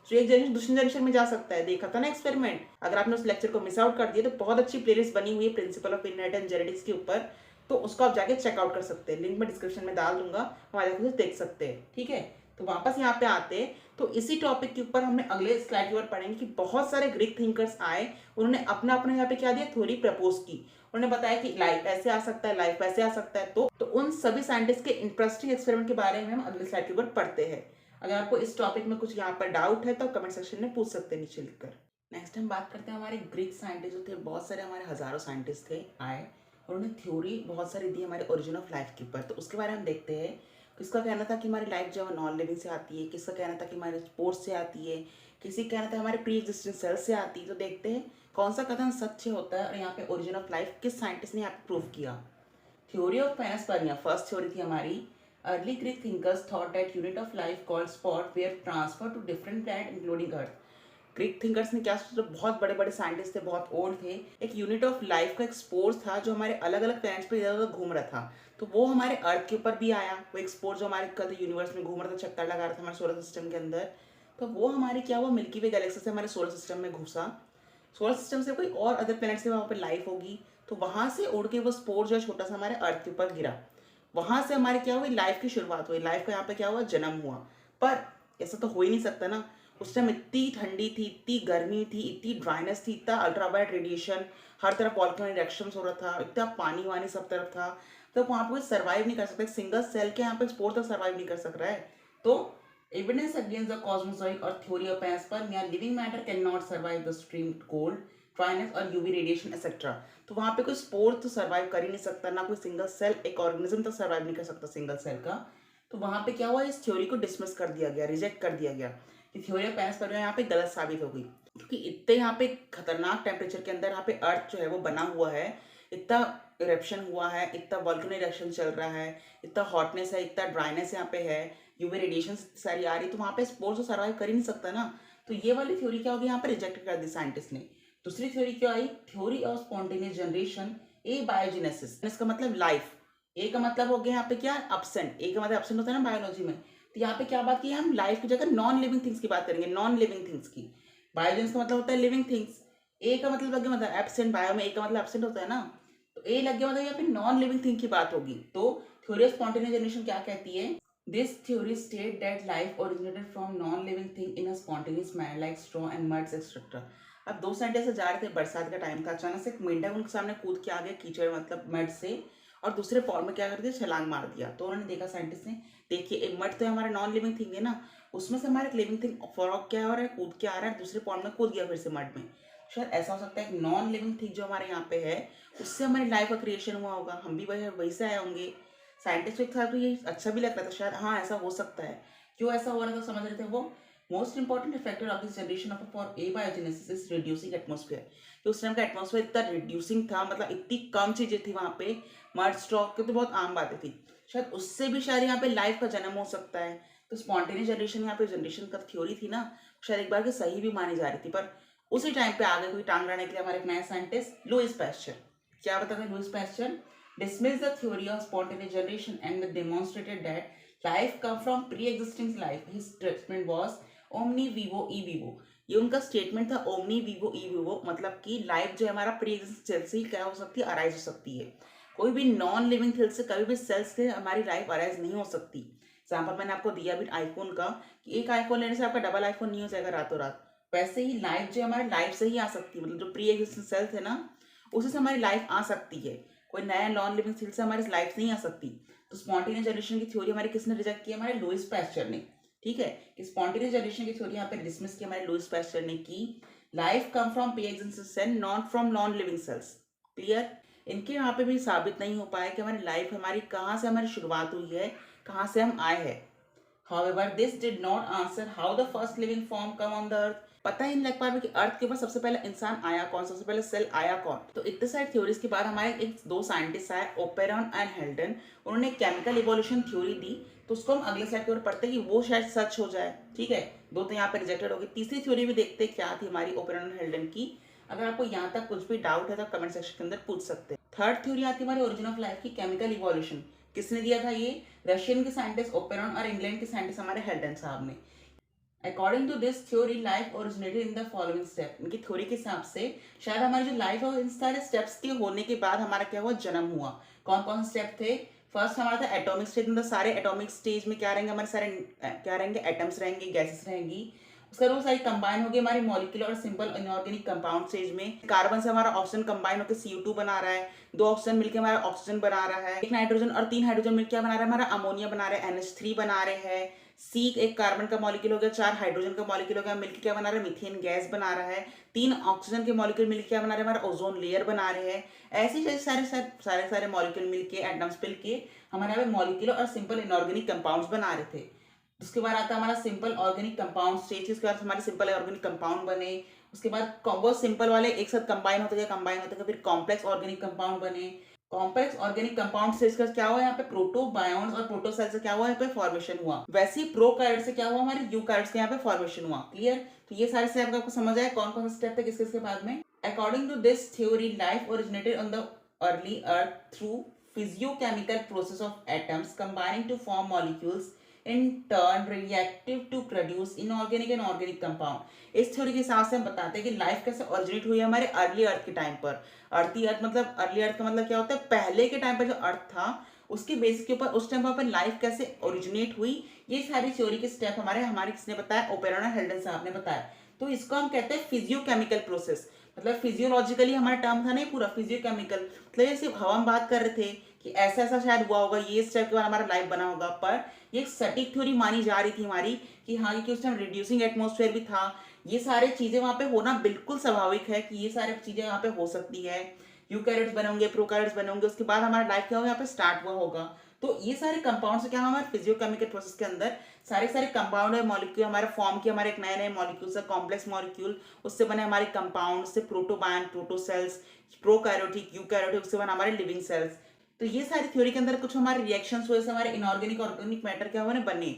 जो एक जनरेशन दूसरी जनरेशन में जा सकता है। देखा था ना एक्सपेरिमेंट, अगर आपने उस लेक्चर को मिस आउट कर दिया तो बहुत अच्छी प्लेलिस्ट बनी हुई है प्रिंसिपल ऑफ इनहेरिटेंस जेनेटिक्स के ऊपर, तो उसको आप जाके चेकआउट कर सकते हैं, लिंक मैं डिस्क्रिप्शन में डाल दूंगा, वहां जाकर देख सकते हैं, ठीक है। तो वापस यहाँ पे आते हैं, तो इसी टॉपिक के ऊपर हमने अगले स्लाइड के ऊपर पढ़ेंगे कि बहुत सारे ग्रीक थिंकर्स आए, उन्होंने अपना अपना यहाँ पे क्या दिया, थ्योरी प्रपोज की, उन्होंने बताया कि लाइफ ऐसे आ सकता है, लाइफ वैसे आ सकता है। तो उन सभी साइंटिस्ट के इंटरेस्टिंग एक्सपेरिमेंट के बारे में हम अगले स्लाइड के ऊपर पढ़ते हैं। अगर आपको इस टॉपिक में कुछ यहाँ पर डाउट है तो कमेंट सेक्शन में पूछ सकते हैं नीचे लिखकर। नेक्स्ट हम बात करते हैं हमारे ग्रीक साइंटिस्ट जो थे, बहुत सारे हमारे हजारों साइंटिस्ट थे आए, उन्होंने थ्योरी बहुत सारी दी हमारे ओरिजिन ऑफ लाइफ के ऊपर। तो उसके बारे में हम देखते हैं, किसका कहना था कि हमारी लाइफ जो है नॉन लिविंग से आती है, किसका कहना था कि हमारे स्पोर्ट्स से आती है, किसी का कहना था हमारे प्री एग्जिस्टिंग सेल से आती है। तो देखते हैं कौन सा कथन सच होता है और यहाँ पे ओरिजिन ऑफ लाइफ किस साइंटिस्ट ने यहाँ पे प्रूव किया। Theory of panspermia first theory थी हमारी। Early Greek thinkers thought that unit of life called spot were transfer to different planet including earth. Greek thinkers ने क्या सोचा, बहुत बड़े बड़े साइंटिस्ट थे, बहुत ओल्ड थे, एक यूनिट ऑफ लाइफ का एक स्पोर्स था जो हमारे अलग अलग प्लैनेट्स पे इधर उधर घूम रहा था, तो वो हमारे अर्थ के ऊपर भी आया, वो एक स्पोर्स जो हमारे कल यूनिवर्स में घूम रहा था, चक्कर लगा रहा था हमारे सोलर सिस्टम के अंदर, तो वो हमारी क्या हुआ, मिल्की वे गैलेक्सी से हमारे सोलर सिस्टम में घुसा, सोलर सिस्टम से कोई और अदर प्लैनेट से वहाँ पर लाइफ होगी, तो वहाँ से उड़ के वो स्पोर जो है छोटा सा हमारे अर्थ के ऊपर गिरा, वहाँ से हमारी क्या हुई, लाइफ की शुरुआत हुई, लाइफ का यहाँ पे क्या हुआ, जन्म हुआ। पर ऐसा तो हो ही नहीं सकता ना, उस टाइम इतनी ठंडी थी, इतनी गर्मी थी, इतनी ड्राइनेस थी, इतना अल्ट्रावायलेट रेडिएशन, हर तरफ वॉल्केनिक इरेक्शंस हो रहा था, इतना पानी वानी सब तरफ था, तो वहाँ पे कोई सर्वाइव नहीं कर सकता, एक सिंगल सेल के यहाँ पे स्पोर तक सर्वाइव नहीं कर सक रहा है। तो एविडेंस अगेंस्ट द कॉस्मोसॉइड और theory of panspermia, living matter can not survive the stream cold, dryness और यूवी रेडिएशन एक्सेट्रा। तो वहाँ पे कोई स्पोर तो सर्वाइव कर ही नहीं सकता, ना कोई सिंगल सेल, एक ऑर्गेनिज्म तक सर्वाइव नहीं कर सकता सिंगल सेल का। तो वहाँ पे क्या हुआ, इस थ्योरी को डिसमिस कर दिया गया, रिजेक्ट कर दिया गया, कि थ्योरी ऑफ पैंसपर्मिया यहाँ पे गलत साबित हो गई, क्योंकि इतने यहाँ पे खतरनाक टेम्परेचर के अंदर यहाँ पे अर्थ जो है वो बना हुआ है, इतना इरेप्शन हुआ है, इतना वॉल्केनिक इरेप्शन चल रहा है, इतना हॉटनेस है, इतना ड्राइनेस यहाँ पे है, यूवी रेडिएशन सारी आ रही, तो वहाँ पे स्पोर्स तो सर्वाइव कर ही नहीं सकता ना। तो ये वाली थ्योरी क्या होगी, यहाँ पे रिजेक्ट कर दी साइंटिस्ट ने। दूसरी थ्योरी क्या आई, theory of spontaneous generation, abiogenesis, इसका मतलब लाइफ, ए का मतलब हो गया यहाँ पे क्या, एब्सेंट, ए का मतलब एब्सेंट होता है ना बायोलॉजी में, तो यहाँ पे क्या बात की, हम लाइफ की जगह नॉन लिविंग थिंग्स की बात करेंगे, नॉन लिविंग थिंग्स की। बायोजेनेसिस का मतलब होता है लिविंग थिंग्स, ए का मतलब लग गया, मतलब एब्सेंट, बायो में ए का मतलब एब्सेंट होता है ना, तो ए लग गया मतलब यहाँ पे नॉन लिविंग थिंग की बात होगी। तो थ्योरी ऑफ स्पॉन्टेनियस जनरेशन क्या कहती है, this theory state that life originated from non living thing in a spontaneous manner like straw and muds etcetera. अब दो साइंटिस्ट जा रहे थे, बरसात का टाइम था, अचानक से एक मेंढक उनके सामने कूद के आ गया कीचड़ मतलब मड से, और दूसरे पॉड में क्या कर दिया, छलांग मार दिया। तो उन्होंने देखा साइंटिस्ट ने, देखिए एक मड तो हमारा नॉन लिविंग थिंग है ना, उसमें से हमारा एक लिविंग थिंग फ्रॉग क्या हो रहा है, कूद के आ रहा है, दूसरे पॉड में कूद गया फिर से मड में, शायद ऐसा हो सकता है एक नॉन लिविंग थिंग जो हमारे यहाँ पे है उससे हमारी लाइफ का क्रिएशन हुआ होगा, हम भी वही से आए होंगे। साइंटिस्ट के साथ तो ये अच्छा भी लग रहा था, शायद हाँ ऐसा हो सकता है। क्यों ऐसा हो रहा था समझ रहे थे वो। Most important factor of this generation of for abiogenesis is reducing atmosphere. कि उस टाइम का एटमॉस्फेयर इतना रिड्यूसिंग था, मतलब इतनी कम चीजें थी वहाँ पे, मर्ड स्टॉक की तो बहुत आम बातें थी, शायद उससे भी शायद यहाँ पे लाइफ का जन्म हो सकता है। तो स्पॉन्टेनियस जनरेशन यहाँ पे जनरेशन का थ्योरी थी ना, शायद एक बार की सही भी मानी जा रही थी। पर उसी टाइम पे आगे कोई टांग लाने के लिए हमारे एक नया साइंटिस्ट लुईस पैस्चर, क्या बताते हैं Louis Pasteur, dismissed the theory of spontaneous generation and demonstrated that life come from pre-existing life. His statement was omni vivo e vivo. ये उनका स्टेटमेंट था ओमनी वीवो ई विवो, मतलब कि लाइफ जो है हमारा प्री एग्जिस्टिंग सेल से ही क्या हो सकती है, अराइज हो सकती है। कोई भी नॉन लिविंग सेल से, कभी भी सेल्स से हमारी लाइफ अराइज नहीं हो सकती। एग्जाम्पल मैंने आपको दिया भी आईफोन का, कि एक आईफोन लेने से आपका डबल आईफोन नहीं हो जाएगा रातों रात। वैसे ही लाइफ जो हमारे लाइफ से ही आ सकती है, मतलब जो प्री एग्जिस्टिंग सेल्स है ना, उसी से हमारी लाइफ आ सकती है। कोई नया नॉन लिविंग सेल से हमारी लाइफ नहीं आ सकती। तो स्पॉन्टेनियस जनरेशन की थ्योरी हमारे किसने रिजेक्ट की, हमारे लुईस पैस्चर ने। ठीक है, कि स्पॉन्टेनियस जनरेशन की थ्योरी यहाँ पे डिसमिस की हमारे लुईस पैस्चर ने की। Life come from pre existing cell, not from non living cells. Clear. इनके यहाँ पे भी साबित नहीं हो पाया कि हमारी लाइफ हमारी कहाँ से हमारी शुरुआत हुई है, कहाँ से हम आए हैं। However, this did not answer how the first living form come on the earth. पता ही नहीं लग पा रहा कि अर्थ के ऊपर सबसे पहले इंसान आया कौन, सबसे पहले सेल आया कौन। तो इतने सारे थ्योरीज के बाद हमारे एक दो साइंटिस्ट आए, ओपेरॉन एंड हेल्डन। उन्होंने केमिकल इवोल्यूशन थ्योरी दी। तो उसको हम अगले स्लाइड के ऊपर पढ़ते हैं कि वो शायद सच हो जाए। ठीक है, दो तो यहाँ पे रिजेक्टेड हो गई। तीसरी थ्योरी भी देखते हैं क्या थी हमारी ओपेरॉन एंड हेल्डन की। अगर आपको यहाँ तक कुछ भी डाउट है तो कमेंट सेक्शन के अंदर पूछ सकते हैं। थर्ड थ्योरी आती है हमारी ओरिजिन ऑफ लाइफ की, केमिकल इवोल्यूशन। किसने दिया था ये, रशियन के साइंटिस्ट ओपेरॉन और इंग्लैंड के साइंटिस्ट हमारे हेल्डन साहब ने। According to this theory life originated in the following step. इनकी थ्योरी के हिसाब से शायद हमारी जो लाइफ है इन सारे स्टेप्स के होने के बाद हमारा क्या हुआ, जन्म हुआ। कौन कौन से स्टेप थे। फर्स्ट हमारा था एटॉमिक स्टेज, मतलब सारे एटॉमिक स्टेज में क्या रहेंगे, हमारे सारे क्या रहेंगे, एटम्स रहेंगे, गैसेस रहेंगी। उसके बाद वो सारी कंबाइन होगी हमारी मॉलिक्यूलर और सिंपल इनऑर्गेनिक कंपाउंड स्टेज में। कार्बन से हमारा ऑक्सीजन कंबाइन होकर CO2 बना रहा है, दो ऑक्सीजन मिलकर हमारा ऑक्सीजन बना रहा है, एक नाइट्रोजन और तीन हाइड्रोजन मिलकर बना रहा है हमारा अमोनिया बना रहा है, NH3 बना रहे हैं। सी एक कार्बन का मॉलिक्यूल हो गया, चार हाइड्रोजन का मॉलिक्यूल हो गया, मिलकर क्या बना रहा है, मीथेन गैस बना रहा है। तीन ऑक्सीजन के मॉलिक्यूल मिलकर क्या बना रहे हैं, हमारा ओजोन लेयर बना रहे हैं। ऐसे ही सारे सारे सारे सारे मॉलिक्यूल मिलके एटम्स मिलके हमारे यहाँ पे मॉलिक्यूलर और सिंपल इनऑर्गेनिक कंपाउंड्स बना रहे थे। उसके बाद आता है हमारा सिंपल ऑर्गेनिक कंपाउंड स्टेज। उसके बाद हमारे सिंपल ऑर्गेनिक कंपाउंड बने। उसके बाद बहुत सिंपल वाले एक साथ कंबाइन होते गए, फिर कॉम्प्लेक्स ऑर्गेनिक कंपाउंड बने। कॉम्प्लेक्स ऑर्गेनिक कंपाउंड से इसका क्या हुआ, यहाँ पे प्रोटोबायोन्स और प्रोटोसेल से क्या हुआ, यहाँ पे फॉर्मेशन हुआ। वैसे ही प्रोकार्योट से क्या हुआ, हमारे यूकार्योट्स के यहाँ पे फॉर्मेशन हुआ। क्लियर। तो ये सारे स्टेप आपको समझ आए कौन कौन से स्टेप थे किसके किसके बाद में। According to this theory life originated on the early earth through physiochemical process of atoms combining to form molecules in turn reactive to produce inorganic and organic compound। इस थ्योरी के हिसाब से हम बताते हैं कि लाइफ कैसे ओरिजिनेट हुई है हमारे अर्ली अर्थ के टाइम पर। अर्ली अर्थ मतलब अर्ली अर्थ का मतलब क्या होता है, पहले के टाइम पर जो अर्थ था उसके बेसिस के ऊपर उस टाइम पर लाइफ कैसे ओरिजिनेट हुई। ये सारी थ्योरी के स्टेप हमारे हमारे किसने बताया, ओपेरॉन और हेल्डन साहब ने बताया। तो इसको हम कहते हैं फिजियोकेमिकल प्रोसेस। मतलब फिजियोलॉजिकली हमारा टर्म था नहीं पूरा, फिजियोकेमिकल मतलब जैसे हवा हम बात कर रहे थे कि ऐसा ऐसा शायद हुआ होगा, ये स्टेप के बाद हमारा लाइफ बना होगा। पर ये सटीक थ्योरी मानी जा रही थी हमारी कि हाँ, क्योंकि उस टाइम रिड्यूसिंग एटमॉस्फेयर भी था। ये सारी चीजें वहां पे होना बिल्कुल स्वाभाविक है कि ये सारी चीजें यहाँ पे हो सकती है। यूकैरियोट्स बनेंगे, प्रोकैरियोट्स बनेंगे, उसके बाद हमारा लाइफ क्या होगा, यहाँ पे स्टार्ट हुआ होगा। तो ये सारे कंपाउंड से क्या हमारे फिजियोकेमिकल प्रोसेस के अंदर सारे सारे कंपाउंड है मॉलिक्यूल हमारे फॉर्म किए, हमारे एक नए नए मॉलिक्यूल से कॉम्प्लेक्स मॉलिक्यूल, उससे बने हमारे कंपाउंड से प्रोटोबायन, प्रोटोसेल्स, प्रोकैरियोटिक, यूकैरियोटिक, उससे बने हमारे लिविंग सेल्स। तो ये सारी थ्योरी के अंदर कुछ हमारे रिएक्शंस हुए, हमारे इनऑर्गेनिक ऑर्गेनिक मैटर क्या हुआ बने।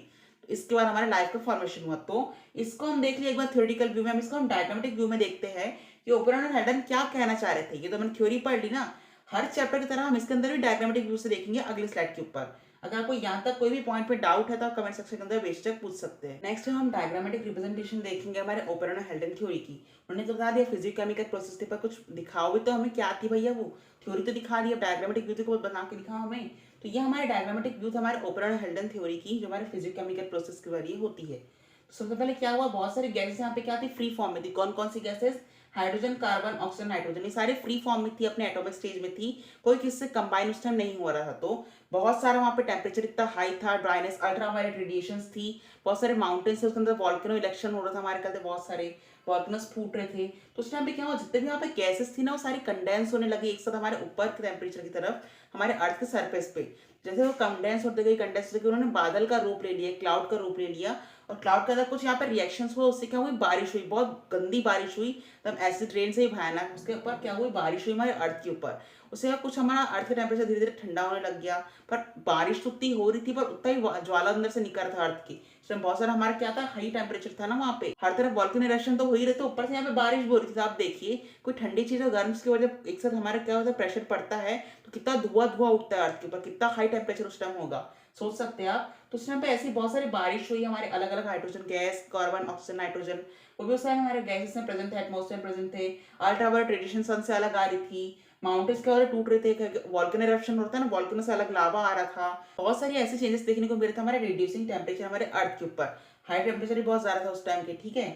तो इसके बाद हमारे लाइफ का फॉर्मेशन हुआ। तो इसको हम देख लिया एक बार थ्योरेटिकल व्यू में, हम इसको हम डायग्रामेटिक व्यू में देखते हैं कि ओपेरॉन और हेल्डन क्या कहना चाह रहे थे। ये तो हमने थ्योरी पढ़ ली ना, हर चैप्टर की तरह हम इसके अंदर भी डायग्रामेटिक व्यू से देखेंगे अगले स्लाइड के ऊपर। अगर आपको यहाँ तक कोई भी पॉइंट पे डाउट है तो आप कमेंट सेक्शन के अंदर बेशक पूछ सकते हैं। नेक्स्ट हम डायग्रामेटिक रिप्रेजेंटेशन देखेंगे हमारे ओपेरॉन और हेल्डन थ्योरी की। उन्होंने तो बता दिया फिजियोकेमिकल प्रोसेस के पर कुछ दिखाओ भी तो हमें क्या थी भैया, वो थ्योरी तो दिखा दी, डायग्रामेटिक व्यू को बना के दिखाओ हमें। तो ये हमारे डायग्रामेटिक व्यू था हमारे ओपेरॉन और हेल्डन थ्योरी की, जो हमारे फिजियोकेमिकल प्रोसेस के जरिए होती है। सबसे पहले क्या हुआ, बहुत सारी गैसेस यहाँ पे क्या थी, फ्री फॉर्म में थी। कौन कौन सी gases, hydrogen, carbon, oxygen, nitrogen, ये सारे फ्री फॉर्म में थी, अपने एटॉमिक स्टेज में थी, कोई किससे कंबाइन उस टाइम नहीं हो रहा था। तो बहुत सारा वहाँ पे टेम्परेचर इतना हाई था, ड्राइनेस, अल्ट्रावायलेट रेडिएशंस थी, बहुत सारे माउंटेन्स थे, उसके अंदर वॉल्केनो इलेक्शन हो रहा था हमारे कहते, बहुत सारे वॉल्केनोस फूट रहे थे। तो उस टाइम पे क्या हुआ, जितने भी यहाँ पे गैसेस थी ना वो सारी कंडेंस होने लगी एक साथ हमारे ऊपर के टेम्परेचर की तरफ, हमारे अर्थ के सरफेस पे। जैसे वो कंडेंस होते गए उन्होंने बादल का रूप ले लिया, क्लाउड का रूप ले लिया, और क्लाउड के अंदर कुछ यहाँ पे रिएक्शंस हुआ, उससे क्या हुई, बारिश हुई, बहुत गंदी बारिश हुई, एकदम एसिड रेन से ही भयानक। उसके ऊपर क्या हुई, बारिश हुई हमारे अर्थ के ऊपर। उससे कुछ हमारा अर्थ का टेम्परेचर धीरे धीरे ठंडा होने लग गया। पर बारिश तो उतनी हो रही थी, पर उतना ही ज्वाला अंदर से निकल रहा था अर्थ की। इसमें बहुत सारा हमारा क्या था, हाई टेम्परेचर था ना वहाँ पे, हर तरफ वॉल्केनो इरप्शन तो हो ही रहे थे, ऊपर से यहाँ पे बारिश भी हो रही थी। तो आप देखिए, कोई ठंडी चीज और गर्म की वजह एक साथ हमारा क्या होता है, प्रेशर पड़ता है, तो कितना धुआं धुआं उठता है अर्थ के ऊपर, कितना हाई टेम्परेचर उस टाइम होगा, सोच सकते हैं आप। तो उस टाइम पे ऐसी बहुत सारी बारिश हुई, हमारे अलग अलग hydrogen gas, carbon, oxygen, nitrogen, वो भी उस टाइम हमारे गैसेस में प्रेजेंट थे, एटमॉस्फेयर प्रेजेंट थे। अल्ट्रावायलेट रेडिएशन सन से अलग आ रही थी, माउंटेन्स के वाले टूट रहे थे, वॉल्केनो इरप्शन होता है ना, वॉल्केनो से अलग लावा आ रहा था। बहुत सारी ऐसे चेंजेस देखने को मिल रहे थे हमारे रिड्यूसिंग टेम्परेचर हमारे अर्थ के ऊपर, हाई टेम्परेचर भी बहुत ज्यादा था उस टाइम के, ठीक है।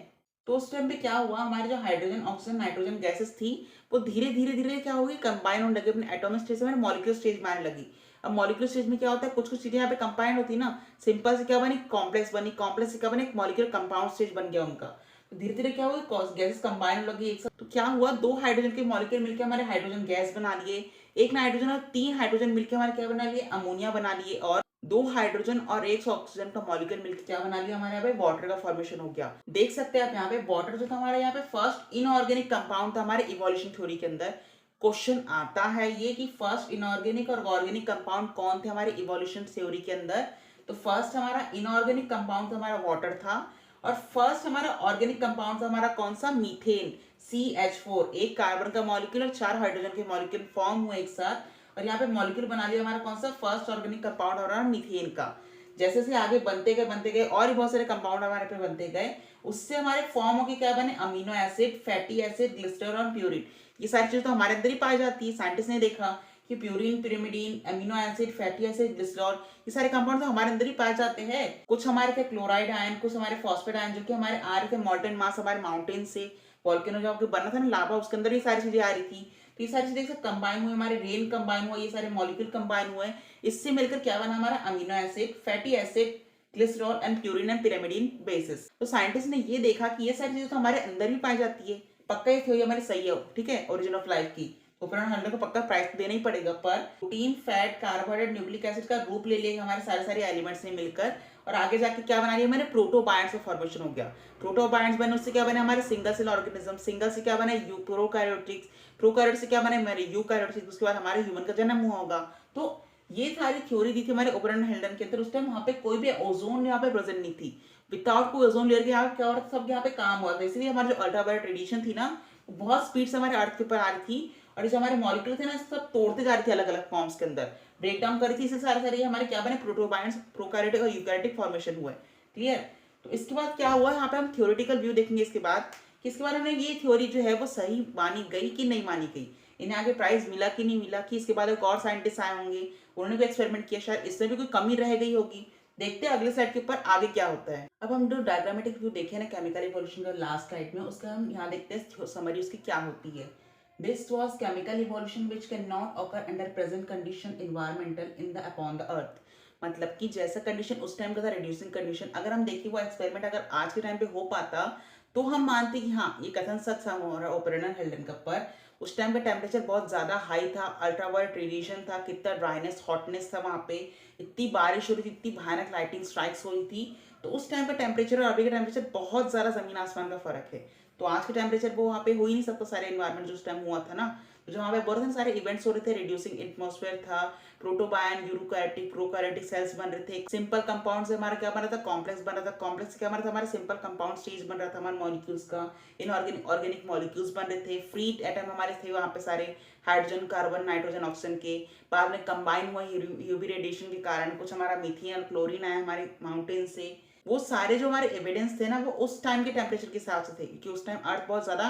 तो उस टाइम पे क्या हुआ, हमारे जो हाइड्रोजन, ऑक्सीजन, नाइट्रोजन गैसेस थी, वो धीरे धीरे धीरे क्या होगी, कंबाइन होने लगी, अपने एटॉमिक स्टेज से मॉलिक्यूलर स्टेज में आने लगी। अब मॉलिक्यूलर स्टेज में क्या होता है, कुछ कुछ चीजें यहाँ पे कंबाइन होती है ना, सिंपल से क्या बनी, कॉम्प्लेक्स बनी, कॉम्प्लेक्स से क्या बने, एक मॉलिक्यूलर कंपाउंड स्टेज बन गया उनका। तो धीरे धीरे क्या हुआ, गैसेस कंबाइन होने लगी एक साथ। तो क्या हुआ, दो हाइड्रोजन के मॉलिक्यूल मिलकर हमारे हाइड्रोजन गैस बना लिए, एक नाइट्रोजन और तीन हाइड्रोजन मिलकर हमारे क्या बना लिए, अमोनिया बना लिए, और दो हाइड्रोजन और एक ऑक्सीजन का मॉलिक्यूल मिलकर क्या बना लिया, हमारे यहाँ पे वाटर का फॉर्मेशन हो गया। देख सकते हैं आप यहाँ पे, वाटर जो था हमारे यहाँ पे फर्स्ट इनऑर्गेनिक कंपाउंड था हमारे इवोल्यूशन थ्योरी के अंदर। क्वेश्चन आता है ये कि फर्स्ट इनऑर्गेनिक और ऑर्गेनिक कंपाउंड कौन थे हमारे इवोल्यूशन थ्योरी के अंदर। तो फर्स्ट हमारा इनऑर्गेनिक कंपाउंड हमारा वाटर था, और फर्स्ट हमारा ऑर्गेनिक कंपाउंड था हमारा कौन सा, मीथेन, CH4, एक कार्बन का मॉलिक्यूल और चार हाइड्रोजन के मॉलिक्यूल फॉर्म हुए एक साथ, और यहाँ पे मॉलिक्यूल बना लिया हमारा कौन सा, फर्स्ट ऑर्गेनिक कंपाउंड हमारा मीथेन का। जैसे जैसे आगे बनते गए और भी बहुत सारे कंपाउंड हमारे पे बनते गए, उससे हमारे फॉर्म हो के क्या बने, amino acid, fatty acid, glycerol और प्यूरिन। ये सारी चीजें तो हमारे अंदर ही पाई जाती है। साइंटिस्ट ने देखा कि purine, pyrimidine, amino acid, fatty acid, glycerol, ये सारे कंपाउंड तो हमारे अंदर ही पाए जाते हैं। कुछ हमारे थे क्लोराइड आयन, कुछ हमारे फॉस्फेट आयन, जो कि हमारे आ रहे थे मॉल्टन मास हमारे माउंटेन से, वॉल्केनो जो आपके बना था ना लावा, उसके अंदर ये सारी चीजें आ रही थी। तो ये सारी चीजें कंबाइन हुई, हमारे रेन कंबाइन हुआ, ये सारे मॉलिक्यूल कंबाइन हुए, इससे मिलकर क्या बना हमारा, amino acid, fatty acid, glycerol and purine and pyrimidine basis. तो साइंटिस्ट ने ये देखा कि ये सारी चीजें तो हमारे अंदर भी पाई जाती है, पक्का ये थ्योरी हमारी सही है, ठीक है, ओरिजिन ऑफ लाइफ की। ओपन हंड्रेड को पक्का प्राइस देना ही पड़ेगा। पर protein, fat, carbohydrate, nucleic acid का रूप ले लिया हमारे सारे सारे एलिमेंट्स ने मिलकर, और आगे जाके क्या बना लिया मैंने, प्रोटोबायंट्स का फॉर्मेशन हो गया। प्रोटोबायंट्स बने, उससे क्या बने हमारे सिंगल सेल ऑर्गेनिज्म, सिंगल से क्या बने, प्रोकैरियोटिक्स, प्रोकैरियोट से क्या बने हमारे यूकैरियोटिक्स, उसके बाद हमारे ह्यूमन का जन्म हुआ होगा। तो ये सारी थ्योरी दी थी हमारे ओबरन हेल्डन के अंदर। उस टाइम वहां पे कोई भी ओजोन यहाँ पे प्रेजेंट नहीं थी, विदाउट कोई ओजोन लेयर के यहाँ क्या हो रहा था, सब यहाँ पे काम हुआ था। इसलिए हमारी जो अल्ट्रावायलेट रेडिएशन थी ना, वो बहुत स्पीड से हमारे अर्थ के ऊपर आ रही थी, और जो हमारे मॉलिक्यूल थे ना, सब तोड़ते जा रही थी अलग अलग फॉर्म्स के अंदर, ब्रेक डाउन कर रही थी। इससे सारे सारे हमारे क्या बने, प्रोटोबायंट्स, प्रोकैरियोटिक और यूकैरियोटिक फॉर्मेशन हुए। क्लियर। तो इसके बाद क्या हुआ, यहाँ पे हम थ्योरेटिकल व्यू देखेंगे इसके बाद, कि इसके बाद हमें ये थ्योरी जो है वो सही मानी गई कि नहीं मानी गई, इन्हें आगे प्राइज मिला कि नहीं मिला, कि इसके बाद एक और साइंटिस्ट आए होंगे, उन्होंने भी एक्सपेरिमेंट किया, शायद इसमें भी कोई कमी रह गई होगी। देखते हैं अगले स्लाइड के ऊपर आगे क्या होता है। अब हम जो डायग्रामेटिक व्यू देखे ना केमिकल इवोल्यूशन का लास्ट स्लाइड में, उसका हम यहाँ देखते हैं समरी उसकी क्या होती है। This was chemical evolution which can not occur under present condition environmental in the upon the earth. मतलब कि जैसा कंडीशन उस टाइम का था रिड्यूसिंग कंडीशन, अगर हम देखिए वो एक्सपेरिमेंट अगर आज के टाइम पे हो पाता, तो हम मानते कि हाँ ये कथन सच हो रहा है ओपरेनर हेल्डन का। पर उस टाइम का टेम्परेचर बहुत ज्यादा हाई था, अल्ट्रावायलेट रेडिएशन था, कितना ड्राइनेस, हॉटनेस था वहां पे, इतनी बारिश हो रही थी, इतनी भयानक लाइटिंग स्ट्राइक्स हो रही थी। तो उस टाइम का टेम्परेचर और अभी का टेम्परेचर बहुत ज्यादा जमीन आसमान का फर्क है। तो आज के टेम्परेचर वो वहाँ पे हो ही नहीं सकता, सारे एनवायरमेंट जो उस टाइम हुआ था ना, तो जो वहाँ पे बहुत सारे इवेंट्स हो रहे थे, रिड्यूसिंग एटमॉस्फेयर था, प्रोटोबायन, यूरोकैरियोटिक, प्रोकैरियोटिक सेल्स बन रहे थे, सिंपल कंपाउंड से हमारा क्या बन रहा था, कॉम्प्लेक्स बन रहा था, कॉम्प्लेक्स से क्या बन रहा था, हमारा सिंपल कंपाउंड स्टेज बन रहा था हमारे मॉलिक्यूल्स का, इनऑर्गेनिक ऑर्गेनिक मॉलिक्यूल्स बन रहे थे, फ्री एटम हमारे थे वहाँ पे सारे, हाइड्रोजन, कार्बन, नाइट्रोजन, ऑक्सीजन के, बाद में कंबाइन हुआ यूवी रेडिएशन के कारण, कुछ हमारा मीथेन और क्लोरीन आया हमारे माउंटेन से। वो सारे जो हमारे एविडेंस थे ना, वो उस टाइम के टेम्परेचर के हिसाब से थे, क्योंकि उस टाइम अर्थ बहुत ज्यादा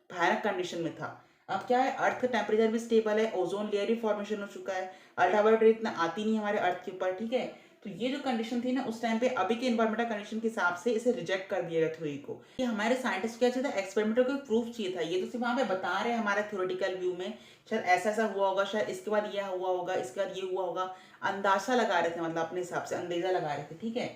भयानक कंडीशन में था। अब क्या है, अर्थ का टेम्परेचर भी स्टेबल है, ओजोन लेयर भी फॉर्मेशन हो चुका है, अल्ट्रावायलेट रे इतना आती नहीं हमारे अर्थ के ऊपर, ठीक है। तो ये जो कंडीशन थी ना उस टाइम पे अभी के इन्वायरमेंटल कंडीशन के हिसाब से इसे रिजेक्ट कर दिया गया थ्योरी को। ये हमारे साइंटिस्ट क्या चाहिए था, एक्सपेरिमेंटल को प्रूफ चाहिए था। ये तो सिर्फ वहाँ पे बता रहे हैं हमारे थ्योरेटिकल व्यू में, शायद ऐसा ऐसा हुआ होगा, शायद इसके बाद ये हुआ होगा, इसके बाद ये हुआ होगा, अंदाजा लगा रहे थे, मतलब अपने हिसाब से अंदेजा लगा रहे थे, ठीक है।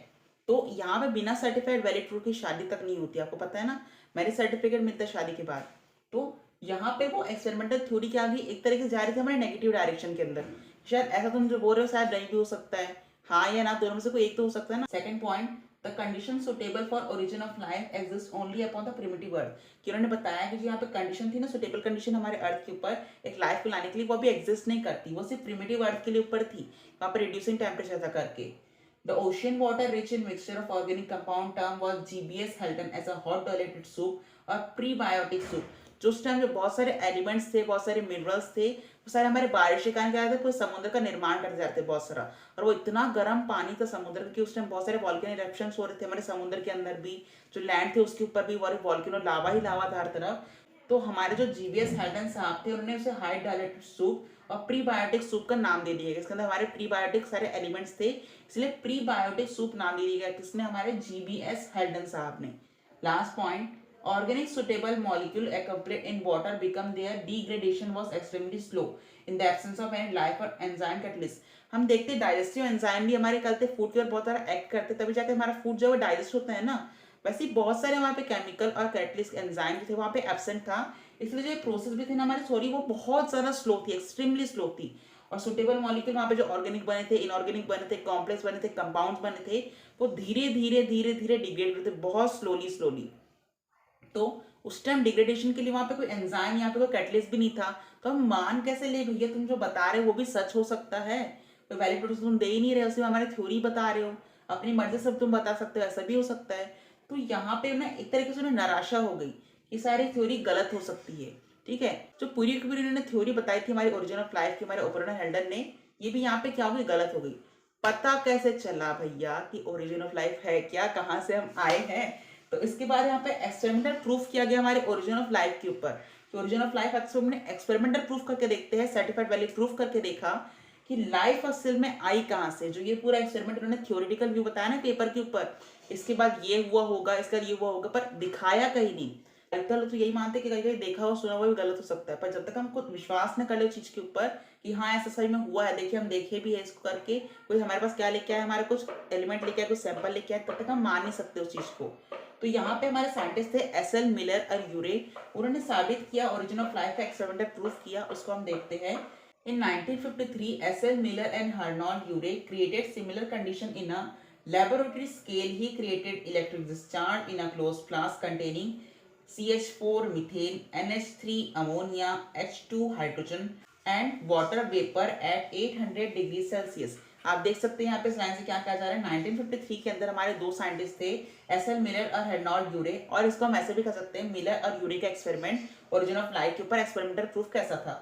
तो यहाँ पे बिना सर्टिफाइड वैलिड प्रूफ की शादी तक नहीं होती, आपको पता है ना, मैरिज सर्टिफिकेट मिलता है शादी के बाद। तो यहाँ पे वो एक्सपेरिमेंटल थ्योरी क्या गई, एक तरीके से जा रही थी हमारे नेगेटिव डायरेक्शन के अंदर। शायद ऐसा तुम जो बोल रहे हो शायद नहीं भी हो सकता है, हाँ या ना, दोनों में से कोई एक तो हो सकता है ना। Second point, the condition suitable for origin of life exist only upon the primitive earth, कि उन्होंने बताया कि जो यहाँ पे कंडीशन थी ना, सुटेबल कंडीशन हमारे अर्थ के ऊपर एक लाइफ को लाने के लिए, वो अभी एग्जिस्ट नहीं करती, वो सिर्फ प्रिमिटिव अर्थ के लिए ऊपर थी, वहाँ पर रिड्यूसिंग टेम्परेचर था करके। The ocean water rich in mixture of organic compound term was GBS Halton as a hot diluted soup और prebiotic soup। जो उस टाइम जो बहुत सारे एलिमेंट्स थे, बहुत सारे मिनरल्स थे, वो सारे हमारे बारिश के कारण क्या थे, पूरे समुद्र का निर्माण करते जाते थे बहुत सारा। और वो इतना गर्म पानी था समुद्र का कि उस टाइम बहुत सारे वॉल्केनो इरप्शंस हो रहे थे हमारे समुद्र के अंदर भी, जो लैंड थे उसके ऊपर भी वॉल्केनो लावा ही लावा था हर तरफ। तो हमारे जो जीवीएस हेल्टन साहब थे उन्होंने उसे हाई डायलेटेड सूप और प्रीबायोटिक सूप का नाम दे दिया गया। इसके अंदर हमारे प्रीबायोटिक सारे एलिमेंट्स थे, इसलिए प्रीबायोटिक सूप नाम दे दिया गया, किसने, हमारे जीबीएस हेल्टन साहब ने। Last point, organic suitable molecule accumulate in water become their degradation was extremely slow in the absence of any life or enzyme catalyst। हम देखते हैं डाइजेस्टिव एंजाइम भी हमारे करते फूड के ऊपर बहुत सारा एक्ट करते, तभी जाके हमारा फूड जो है डाइजेस्ट होता है ना। वैसे ही बहुत सारे वहाँ पे केमिकल और कैटलिस्ट एंजाइम जो थे वहाँ पे एब्सेंट था, इसलिए जो प्रोसेस भी थी ना हमारी, सॉरी, वो बहुत ज़्यादा स्लो थी, एक्सट्रीमली स्लो थी। और सुटेबल मॉलिक्यूल वहाँ पे जो ऑर्गेनिक बने थे, इनऑर्गेनिक बने थे, कॉम्प्लेक्स बने थे, कंपाउंड्स बने थे, वो धीरे धीरे धीरे धीरे डिग्रेड होते थे, बहुत स्लोली स्लोली। तो उस टाइम डिग्रेडेशन के लिए वहां पे कोई एंजाइम, यहाँ पे कोई कैटलिस्ट भी नहीं था। तो हम मान कैसे ले भैया, तुम जो बता रहे हो वो भी सच हो सकता है, तो वैलिड प्रूफ तुम दे ही नहीं रहे हो, सिर्फ हमारे थ्योरी बता रहे हो, अपनी मर्जी से तुम बता सकते हो, ऐसा भी हो सकता है। तो यहाँ पे ना एक तरीके से उन्हें निराशा हो गई कि सारी थ्योरी गलत हो सकती है, ठीक है। जो पूरी की पूरी उन्होंने थ्योरी बताई थी हमारी ओरिजिन ऑफ लाइफ की, हमारे ओपरेटर हेल्डन ने, ये भी यहाँ पे क्या हो गई, गलत हो गई। पता कैसे चला भैया कि ओरिजिन ऑफ लाइफ है क्या, कहाँ से हम आए हैं। तो इसके बाद यहाँ पे एक्सपेरिमेंटल प्रूफ किया गया हमारे ओरिजिन ऑफ लाइफ के ऊपर। तो ओरिजिन ऑफ लाइफ अक्सर हमने एक्सपेरिमेंटल प्रूफ करके देखते हैं, सर्टिफाइड वैलिड प्रूफ करके देखा कि लाइफ असल में आई कहाँ से। जो ये पूरा एक्सपेरिमेंट उन्होंने थ्योरेटिकल व्यू बताया ना पेपर के ऊपर, इसके बाद ये हुआ होगा, इसके बाद ये हुआ होगा, पर दिखाया कहीं नहीं। कई लोग तो यही मानते हैं कि कहीं कहीं देखा हो सुना हुआ भी गलत हो सकता है, पर जब तक हम खुद विश्वास न कर ले उस चीज के ऊपर कि हाँ ऐसा सही में हुआ है, देखिए हम देखे भी है इसको करके, कोई हमारे पास क्या लेके आया, हमारे कुछ एलिमेंट लेके आया, कुछ सैंपल लेके आया, तब तक हम मान नहीं सकते उस चीज को। तो यहाँ पे हमारे साइंटिस्ट थे एसएल मिलर और यूरे, उन्होंने साबित किया ओरिजिन ऑफ लाइफ का एक्सपेरिमेंटल प्रूफ किया, उसको हम देखते हैं। In 1953, S.L. Miller and Arnold Urey created similar condition in a laboratory scale. He created electric discharge in a closed flask containing CH4 methane, NH3 ammonia, H2 hydrogen and water vapor at 800 degree Celsius. आप देख सकते हैं यहाँ पे slide से क्या कहा जा रहा है। 1953 के अंदर हमारे दो साइंटिस्ट थे, एसएल मिलर और हेर्नॉल्ड यूरे, और इसको हम ऐसे भी कह सकते हैं मिलर और यूरे का एक्सपेरिमेंट ओरिजिन ऑफ लाइफ के ऊपर एक्सपेरिमेंटल प्रूफ कैसा था,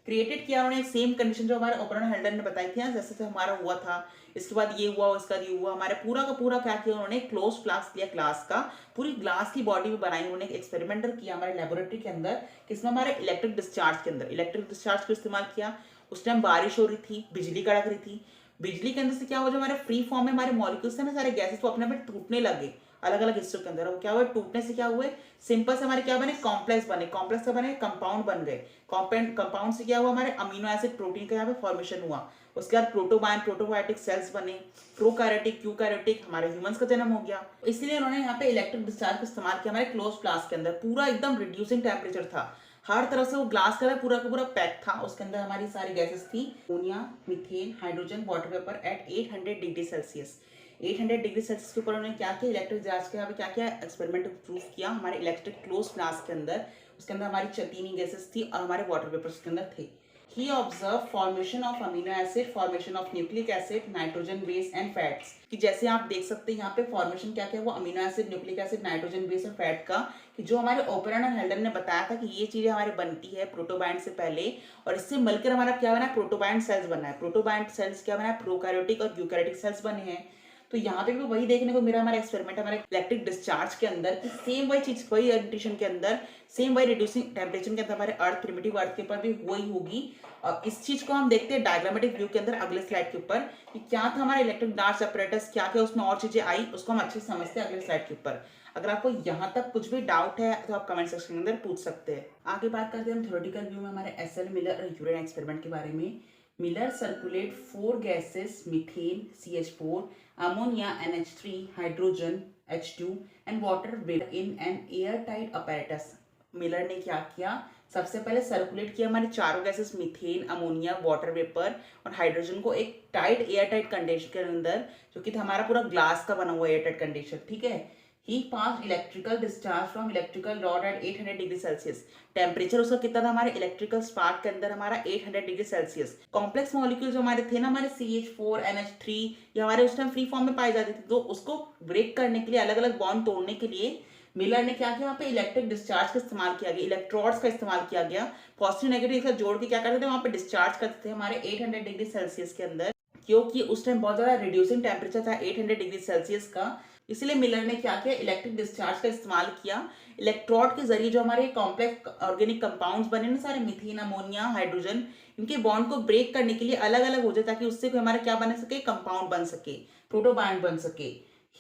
क्रिएटेड किया उन्होंने। सेम कंडीशन जो हमारे ओपरेटर हेल्डन ने बताई थी ना, जैसे से हमारा हुआ था, इसके बाद ये हुआ, इसका ये हुआ, हमारे पूरा का पूरा क्या किया उन्होंने, क्लोज फ्लास्क लिया ग्लास का, पूरी ग्लास की बॉडी में बनाई उन्होंने, एक्सपेरिमेंटल किया हमारे लेबोरेटरी के अंदर, किसमें, हमारे इलेक्ट्रिक डिस्चार्ज के अंदर। इलेक्ट्रिक डिस्चार्ज को इस्तेमाल किया, उस टाइम बारिश हो रही थी, बिजली कड़क रही थी, बिजली के अंदर से क्या हुआ, जो हमारे फ्री फॉर्म में हमारे मॉलिक्यूल्स थे ना सारे गैसेस, वो अपने आप टूटने लगे अलग अलग हिस्सों के अंदर। वो क्या हुआ, टूटने से क्या हुए, सिंपल से हमारे क्या बने, कॉम्प्लेक्स बने, कॉम्प्लेक्स से बने कंपाउंड बन गए, कंपाउंड से क्या हुआ, हमारे अमीनो एसिड प्रोटीन का यहाँ पे फॉर्मेशन हुआ। उसके बाद प्रोटोबायन प्रोटोबायोटिक सेल्स बने, प्रोकैरियोटिक यूकैरियोटिक, हमारे ह्यूमंस का जन्म हो गया। इसलिए उन्होंने यहाँ पे इलेक्ट्रिक डिस्चार्ज का इस्तेमाल किया हमारे क्लोज फ्लास्क के अंदर। पूरा एकदम रिड्यूसिंग टेम्परेचर था, हर तरफ से वो ग्लास का पूरा का पूरा पैक था, उसके अंदर हमारी सारी गैसेस थी, ammonia, methane, hydrogen, water vapour eight 800 degree Celsius. 800 degree Celsius के ऊपर उन्होंने क्या किया, इलेक्ट्रिक चार्ज के यहाँ पे क्या किया, एक्सपेरिमेंट प्रूफ किया हमारे इलेक्ट्रिक क्लोज फ्लास्क के अंदर। उसके अंदर हमारी 3 गैसेस थी और हमारे वाटर वेपर्स के अंदर थे। He observed formation of amino acid, formation of nucleic acid, nitrogen base and fats। कि जैसे आप देख सकते हैं यहाँ पे फॉर्मेशन क्या क्या है, वो amino acid, nucleic acid, nitrogen base और फैट का, कि जो हमारे ओपेरन और हेल्डन ने बताया था कि ये चीजें हमारे बनती है प्रोटोबायंट से पहले, और इससे मिलकर हमारा क्या बना है, प्रोटोबायंट सेल्स बना है। प्रोटोबायंट सेल्स क्या बना है, प्रोकैरियोटिक और यूकैरियोटिक सेल्स बने हैं। तो यहाँ पे भी वही देखने को मिला हमारा एक्सपेरिमेंट हमारे इलेक्ट्रिक डिस्चार्ज के अंदर कि सेम वही चीज वही कंडीशन के अंदर सेम वही रिड्यूसिंग टेम्परेचर के अंदर हमारे अर्थ प्रिमिटिव अर्थ के ऊपर भी वही होगी। और इस चीज को हम देखते हैं डायग्रामेटिक व्यू के अंदर अगले स्लाइड के ऊपर कि क्या था हमारा इलेक्ट्रिक डार्ट अपैरेटस, क्या क्या उसमें और चीजें आई, उसको हम अच्छे से समझते हैं अगले स्लाइड के ऊपर। अगर आपको यहाँ तक कुछ भी डाउट है तो आप कमेंट सेक्शन के अंदर पूछ सकते हैं। आगे बात करते हैं हम थ्योरेटिकल व्यू में हमारे एसएल मिलर और यूरेन एक्सपेरिमेंट के बारे में। Miller circulate 4 gases methane CH4, ammonia NH3, hydrogen H2 and water vapor in an airtight apparatus। Miller ने क्या किया, सबसे पहले सर्कुलेट किया हमारे चारों gases methane, ammonia, water vapour और हाइड्रोजन को एक टाइट एयर टाइट कंडीशन के अंदर, जो कि हमारा पूरा ग्लास का बना हुआ एयर टाइट कंडीशन, ठीक है। He passed electrical discharge from electrical rod at 800 degree Celsius. Temperature उसका कितना था हमारे इलेक्ट्रिकल स्पार्क के अंदर हमारा 800 डिग्री सेल्सियस। कॉम्प्लेक्स मॉलिक्यूल जो हमारे थे ना हमारे CH4 NH3 ये हमारे उस टाइम फ्री फॉर्म में पाई जाती थी, तो उसको ब्रेक करने के लिए अलग अलग बॉन्ड तोड़ने के लिए मिलर ने क्या किया, वहाँ पे इलेक्ट्रिक डिस्चार्ज का इस्तेमाल किया गया, इलेक्ट्रोड्स का इस्तेमाल किया गया। पॉजिटिव नेगेटिव एक साथ जोड़ के क्या करते थे, वहाँ पे डिस्चार्ज करते थे हमारे 800 डिग्री सेल्सियस के अंदर, क्योंकि उस टाइम बहुत ज्यादा रिड्यूसिंग टेम्परेचर था 800 डिग्री सेल्सियस का। इसलिए मिलर ने क्या किया, इलेक्ट्रिक डिस्चार्ज का इस्तेमाल किया। इलेक्ट्रोड के जरिए जो हमारे कॉम्प्लेक्स ऑर्गेनिक कंपाउंड्स बने ना सारे मीथेन, अमोनिया, हाइड्रोजन, इनके बॉन्ड को ब्रेक करने के लिए अलग अलग हो जाए ताकि उससे हमारा क्या बन सके, कंपाउंड बन सके, प्रोटोबायंड बन सके।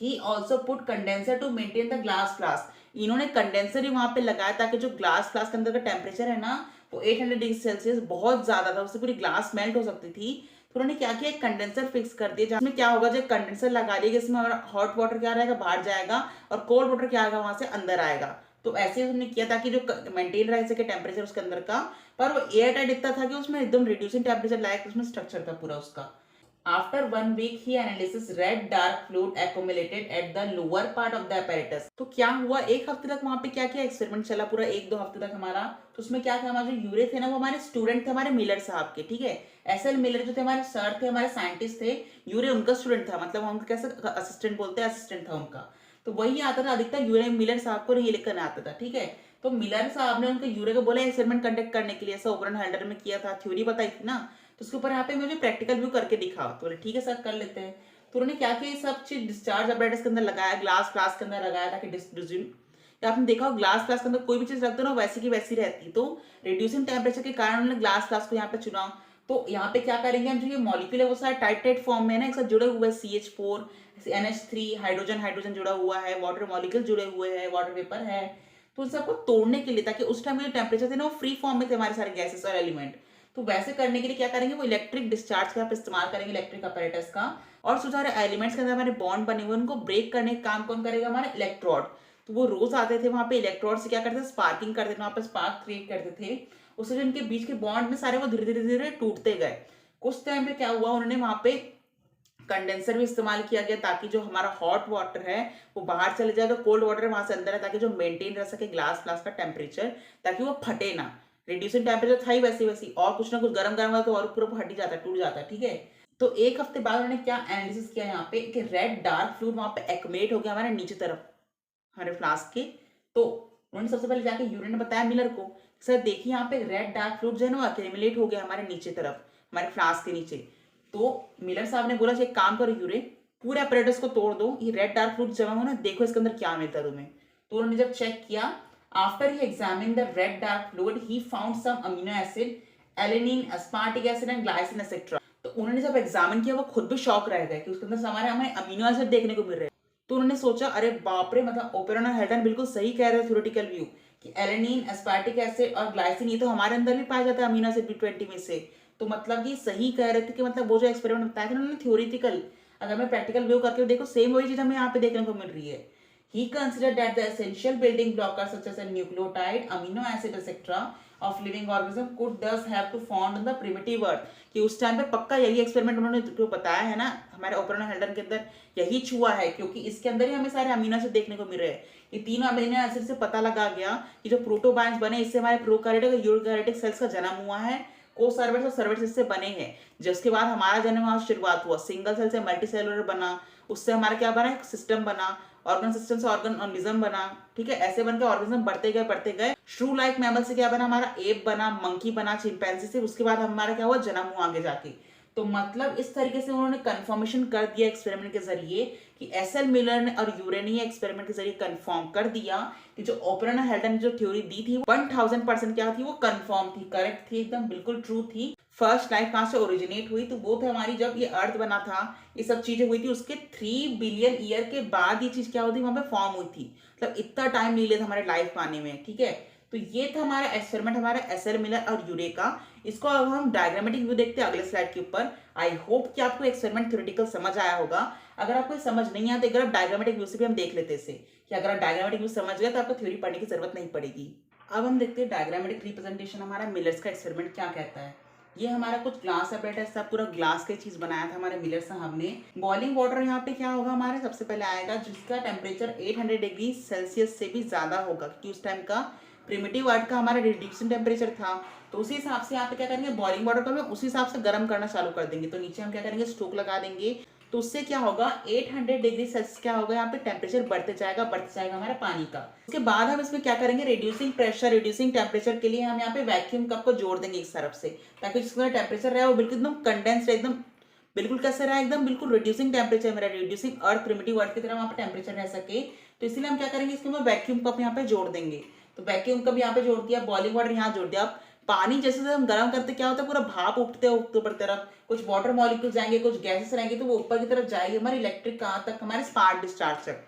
He also put condenser to maintain the glass flask. इन्होंने कंडेंसर ही वहां पे लगाया ताकि जो ग्लास फ्लास्क के अंदर का टेम्परेचर है ना वो 800 डिग्री सेल्सियस बहुत ज्यादा था, उससे पूरी ग्लास मेल्ट हो सकती थी। तो उन्होंने क्या किया, एक कंडेंसर फिक्स कर दिया जिसमें क्या होगा, जब कंडेंसर लगा दिएगा इसमें हमारा हॉट वाटर क्या रहेगा बाहर जाएगा और कोल्ड वाटर क्या आएगा वहां से अंदर आएगा। तो ऐसे उन्होंने किया ताकि जो मेंटेन रह सके टेम्परेचर उसके अंदर का, पर वो एयर टाइट इतना था कि उसमें एकदम रिड्यूसिंग टेम्परेचर लायक उसमें स्ट्रक्चर था पूरा उसका। After 1 week, he analyzes red dark fluid accumulated at the lower part of the apparatus। तो क्या हुआ, एक हफ्ते तक वहां पे क्या किया, एक्सपेरिमेंट चला पूरा 1-2 हफ्ते तक हमारा। तो उसमें क्या था, हमारे जो यूरे थे ना वो हमारे स्टूडेंट थे हमारे मिलर साहब के, ठीक है। एसएल मिलर जो थे हमारे सर थे, हमारे साइंटिस्ट थे, यूरे उनका स्टूडेंट था, मतलब हम कैसे असिस्टेंट बोलते हैं, असिस्टेंट था उनका। तो वही आता था अधिकतर, यूरे मिलर साहब को नहीं लिखकर आता था, ठीक है। तो मिलर साहब ने उनको यूरे को बोला एक्सपेरिमेंट कंडक्ट करने के लिए, ऐसा ओपन हेल्डर में किया था, थ्योरी बताई थी ना, तो उसके ऊपर यहाँ पे मुझे प्रैक्टिकल व्यू करके दिखा। तो बोले ठीक है सर कर लेते हैं। तो उन्होंने क्या किया, ये सब चीज डिस्चार्ज अपरेटस के अंदर लगाया, ग्लास फ्लास्क के अंदर लगाया ताकि या आपने देखा हो ग्लास फ्लास्क के अंदर कोई भी चीज रख दो ना वैसी की वैसी रहती। तो रिड्यूसिंग टेम्परेचर के कारण उन्होंने ग्लास फ्लास्क को यहाँ पे चुना। तो यहाँ पे क्या करेंगे हम, जो ये मॉलिक्यूल है वो सारे टाइट टाइट फॉर्म में है ना, एक साथ जुड़े हुए हैं, CH4 NH3 हाइड्रोजन हाइड्रोजन जुड़ा हुआ है, वाटर मॉलिक्यूल जुड़े हुए हैं, वाटर वेपर है। तो उन सबको तोड़ने के लिए, ताकि उस टाइम जो टेम्परेचर थे ना वो फ्री फॉर्म में थे हमारे सारे गैसेस और एलिमेंट, तो वैसे करने के लिए क्या करेंगे, वो इलेक्ट्रिक डिस्चार्ज का इस्तेमाल करेंगे, इलेक्ट्रिक अपैरेटस का। और सारे एलिमेंट्स के अंदर हमारे बॉन्ड बने हुए उनको ब्रेक करने का काम कौन करेगा, हमारा इलेक्ट्रोड। तो वो रोज आते थे वहां पे, इलेक्ट्रोड से क्या करते थे, स्पार्किंग करते थे, वहां पे स्पार्क क्रिएट करते थे। उससे जो इनके बीच के बॉन्ड में सारे वो धीरे धीरे धीरे टूटते गए। कुछ टाइम पे क्या हुआ, उन्होंने वहां पे कंडेंसर भी इस्तेमाल किया गया ताकि जो हमारा हॉट वाटर है वो बाहर चले जाए, तो कोल्ड वाटर वहां से अंदर है ताकि जो मेंटेन रह सके ग्लास फ्लास्क का टेम्परेचर, ताकि वो फटे ना। रिड्यूसिंग टेम्परेचर था ही वैसी वैसी, और कुछ ना कुछ गर्म गर्म हुआ तो और पूरा फट ही जाता है, टूट जाता है, ठीक है। तो एक हफ्ते बाद उन्होंने क्या एनालिसिस किया यहाँ पे कि रेड डार्क फ्लूइड वहां पे एक्यूमुलेट हो गया हमारे नीचे तरफ हमारे फ्लास्क के। तो उन्होंने सबसे पहले जाके यूरे ने बताया मिलर को, सर देखिए यहाँ पे रेड डार्क फ्लूइड जो है ना एक्यूमुलेट हो गया हमारे नीचे तरफ, हमारे फ्लास्क के नीचे। तो मिलर साहब ने बोला एक काम करो यूरे, पूरे अपरेटस को तोड़ दो, ये रेड डार्क फ्लूइड जमा हो ना, देखो इसके अंदर क्या मिलता है तुम्हें। तो उन्होंने जब चेक किया, after he examined the red dark fluid he found some amino acid, alanine, aspartic acid and glycine etc। तो उन्होंने जब एग्जामिन किया वो खुद भी शॉक रह गए कि उसके अंदर हमारे हमें अमीनो एसिड देखने को मिल रहे हैं। तो उन्होंने सोचा अरे बाप रे, मतलब ओपेरॉन और हेल्टन बिल्कुल सही कह रहे हैं थ्योरेटिकल व्यू कि एलेनिन, एस्पार्टिक एसिड और ग्लाइसिन ये तो हमारे अंदर भी पाया जाता है अमीनो एसिड B20 में से। तो मतलब ये सही कह रहे थे कि मतलब वो जो एक्सपेरिमेंट बताया था उन्होंने थ्योरेटिकल, अगर मैं प्रैक्टिकल व्यू करके देखो सेम वही चीज हमें यहाँ पे देखने को मिल रही है। He considered that the essential building blockers such as a nucleotide, amino acid, etc. of living organism could thus have to found on the primitive earth। कि उस टाइम पे पक्का यही एक्सपेरिमेंट उन्होंने जो बताया है ना हमारे ओपेरॉन हेल्टन के अंदर यही छुआ है, क्योंकि इसके अंदर ही हमें सारे अमीनो एसिड देखने को मिल रहे हैं। ये तीनों अमीनो एसिड से पता लगा गया कि जो प्रोटोबायंट्स बने इससे हमारे प्रोकैरियोटिक और यूकैरियोटिक सेल्स का जन्म हुआ है, कोसर्वेट्स और सर्वेट्स इससे बने हैं। जिसके बाद हमारा जन्म वहां शुरुआत हुआ, सिंगल सेल से मल्टी सेलुलर बना, उससे हमारा क्या बना, एक सिस्टम बना, ऑर्गन सिस्टम से ऑर्गेनिज्म बना, ठीक है। ऐसे बनकर ऑर्गेनिज्म बढ़ते गए। श्रू लाइक मैमल से क्या बना, हमारा एप बना, मंकी बना, चिंपैंजी से, उसके बाद हमारा क्या हुआ, जन्म हुआ आगे जाके। तो मतलब इस तरीके से उन्होंने कंफर्मेशन कर दिया एक्सपेरिमेंट के जरिए कि एसएल मिलर ने और यूरे ने एक्सपेरिमेंट के जरिए कंफर्म कर दिया कि जो ओपरन और हेल्टन ने जो थ्योरी दी थी 1000% क्या थी, वो कंफर्म थी, करेक्ट थी, एकदम बिल्कुल ट्रू थी। फर्स्ट लाइफ कहां से ओरिजिनेट हुई, तो वो थे हमारी जब ये अर्थ बना था, ये सब चीजें हुई थी, उसके 3 बिलियन ईयर के बाद ये चीज क्या होती वहां पे फॉर्म हुई थी। मतलब इतना टाइम नहीं लिया था हमारे लाइफ पाने में, ठीक है। तो ये था हमारा एक्सपेरिमेंट, हमारा एसएल मिलर और यूरे का। इसको अब हम डायग्रामेटिक व्यू देखते हैं अगले स्लाइड के ऊपर। आई होप कि आपको एक्सपेरिमेंट थ्योरेटिकल समझ आया होगा। अगर आपको समझ नहीं आता, अगर आप डायग्रामेटिक व्यू से भी हम देख लेते हैं कि अगर आप डायग्रामेटिक व्यू समझ गए तो आपको थ्योरी पढ़ने की जरूरत नहीं पड़ेगी। अब हम देखते हैं डायग्रामेटिक रिप्रेजेंटेशन हमारा मिलर्स का एक्सपेरिमेंट क्या कहता है। ये हमारा कुछ ग्लास अपरेटस था, पूरा ग्लास का चीज बनाया था हमारे मिलर साहब ने। बॉइलिंग वाटर यहाँ पे क्या होगा हमारे, सबसे पहले आएगा जिसका टेम्परेचर 800 डिग्री सेल्सियस से भी ज्यादा होगा, क्योंकि उस टाइम का प्रिमिटिव अर्थ का हमारा रिड्यूसिंग टेम्परेचर था। तो उसी हिसाब से यहाँ पे क्या करेंगे, बॉइलिंग वाटर को हम उसी हिसाब से गर्म करना चालू कर देंगे। तो नीचे हम क्या करेंगे, स्टोव लगा देंगे। तो उससे क्या होगा, 800 डिग्री सेल्सियस क्या होगा, यहाँ पे टेम्परेचर बढ़ते जाएगा हमारे पानी का। उसके बाद हम इसमें क्या करेंगे, रिड्यूसिंग प्रेशर, रिड्यूसिंग टेम्परेचर के लिए हम यहाँ पे वैक्यूम कप को जोड़ देंगे इस तरफ से, ताकि जिसका टेम्परेचर रहे वो बिल्कुल एकदम कंडेंस रहे, एकदम बिल्कुल कैसे रहा, एकदम बिल्कुल रिड्यूसिंग टेम्परेचर मेरा, रिड्यूसिंग अर्थ, प्रिमिटिव अर्थ की तरह वहाँ पे टेम्परेचर रह सके। तो इसलिए हम क्या करेंगे, इसको हम वैक्यूम कप यहाँ पे जोड़ देंगे। तो वैक्यूम कप यहाँ पे जोड़ दिया, बॉइलिंग वाटर यहाँ जोड़ दिया। पानी जैसे जैसे हम गर्म करते क्या होता है, पूरा भाप उठते ऊपर तरफ, कुछ वाटर मॉलिक्यूल जाएंगे, कुछ गैसेस रहेंगे, तो वो ऊपर की तरफ जाएगी हमारी इलेक्ट्रिक कहाँ तक, हमारे स्पार्क डिस्चार्ज तक।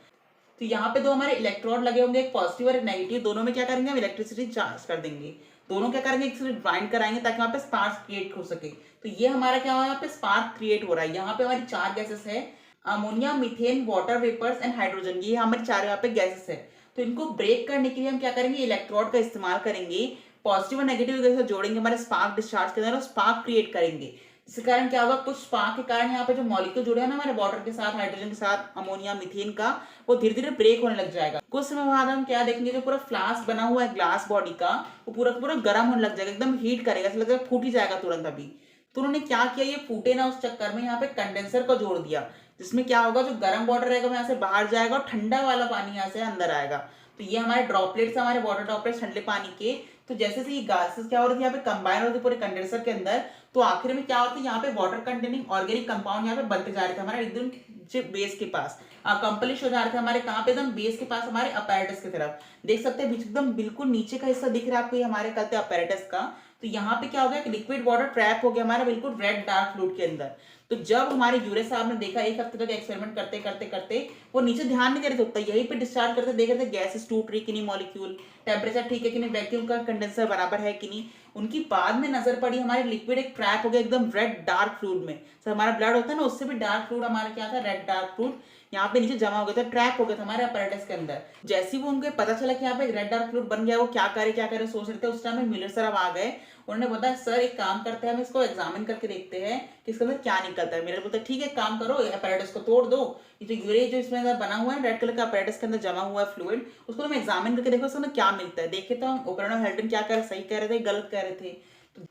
तो यहाँ पे दो हमारे इलेक्ट्रोड लगे होंगे, एक पॉजिटिव और एक नेगेटिव, दोनों में क्या करेंगे, हम इलेक्ट्रिसिटी चार्ज कर देंगे। दोनों क्या करेंगे, एक साथ बाइंड कराएंगे ताकि वहाँ पे स्पार्क क्रिएट हो सके। तो ये हमारा क्या हुआ, यहाँ पे स्पार्क क्रिएट हो रहा है। यहाँ पे हमारी 4 गैसेस है, ammonia, methane, water vapours and hydrogen, ये हमारे 4 यहाँ पे गैसेस है। तो इनको ब्रेक करने के लिए हम क्या करेंगे, इलेक्ट्रोड का इस्तेमाल करेंगे, पॉजिटिव और नेगेटिव गैसेस जोड़ेंगे हमारे स्पार्क डिस्चार्ज के अंदर और स्पार्क क्रिएट करेंगे। इसके कारण क्या होगा, कुछ स्पार्क के कारण यहाँ पे जो मॉलिक्यूल जुड़े हैं ना हमारे वाटर के साथ, हाइड्रोजन के साथ, अमोनिया, मीथेन का, वो धीरे धीरे ब्रेक होने लग जाएगा। कुछ समय बाद हम क्या देखेंगे, जो पूरा फ्लास्क बना हुआ है ग्लास बॉडी का, वो पूरा पूरा गर्म होने लग जाएगा, एकदम हीट करेगा, ऐसा लगेगा फूट ही जाएगा तुरंत अभी। तो उन्होंने क्या किया, ये फूटे ना उस चक्कर में यहाँ पे कंडेंसर को जोड़ दिया, जिसमें क्या होगा, जो गर्म वाटर रहेगा वो यहाँ से बाहर जाएगा और ठंडा वाला पानी यहाँ से अंदर आएगा। तो ये हमारे ड्रॉपलेट्स, हमारे वाटर ड्रॉपलेट्स ठंडे पानी के। तो जैसे से ये गैसेस क्या हो रही थी यहाँ पे कंबाइन हो रही थी पूरे कंडेंसर के अंदर, तो आखिर में क्या होता है, यहाँ पे वाटर कंटेनिंग ऑर्गेनिक कंपाउंड यहाँ पे बनते जा रहे थे हमारे एकदम बेस के पास, कंप्लीट हो जा रहे थे हमारे, कहाँ पे, एकदम बेस के पास हमारे अपैरेटस की तरफ। देख सकते हैं एकदम बिल्कुल नीचे का हिस्सा दिख रहा है आपको, ये हमारे कहते हैं अपैरेटस का। तो यहाँ पे क्या हो गया, लिक्विड वाटर ट्रैप हो गया हमारा बिल्कुल रेड डार्क फ्लूइड के अंदर। तो जब हमारे यूरे साहब ने देखा, एक हफ्ते तक एक्सपेरिमेंट करते करते करते वो नीचे ध्यान नहीं दे रहे थे उतना, यहीं पे डिस्चार्ज करते देख रहे थे गैसेस टूट रही कि नहीं, मॉलिक्यूल टेम्परेचर ठीक है कि नहीं, वैक्यूम का कंडेंसर बराबर है कि नहीं। उनकी बाद में नजर पड़ी, हमारे लिक्विड एक ट्रैप हो गया एकदम रेड डार्क फ्लूइड में। तो हमारा ब्लड होता है ना, उससे भी डार्क फ्लूइड हमारा क्या था, रेड डार्क फ्लूइड यहाँ पे नीचे जमा हो गया था, ट्रैप हो गया था हमारे अपैरेटस के अंदर। जैसे ही वो उनको पता चला कि यहाँ पे रेड डार्क फ्लूइड बन गया, वो क्या करे सोच रहे थे, उस टाइम में मिलर साहब आ गए। उन्होंने बताया सर एक काम करते हैं, हम इसको एग्जामिन करके देखते हैं कि इसके अंदर क्या निकलता है। मेरे बोलते ठीक है, काम करो, अपैरेटस को तोड़ दो, ये जो यूरे जो इसमें अंदर बना हुआ है रेड कलर का अपैरेटस के अंदर जमा हुआ है फ्लूइड, उसको तुम एग्जामिन करके देखो उसमें क्या मिलता है। देखे तो हम ओपरन और हेल्टन क्या कह रहे, सही कह रहे थे, गलत कह रहे थे।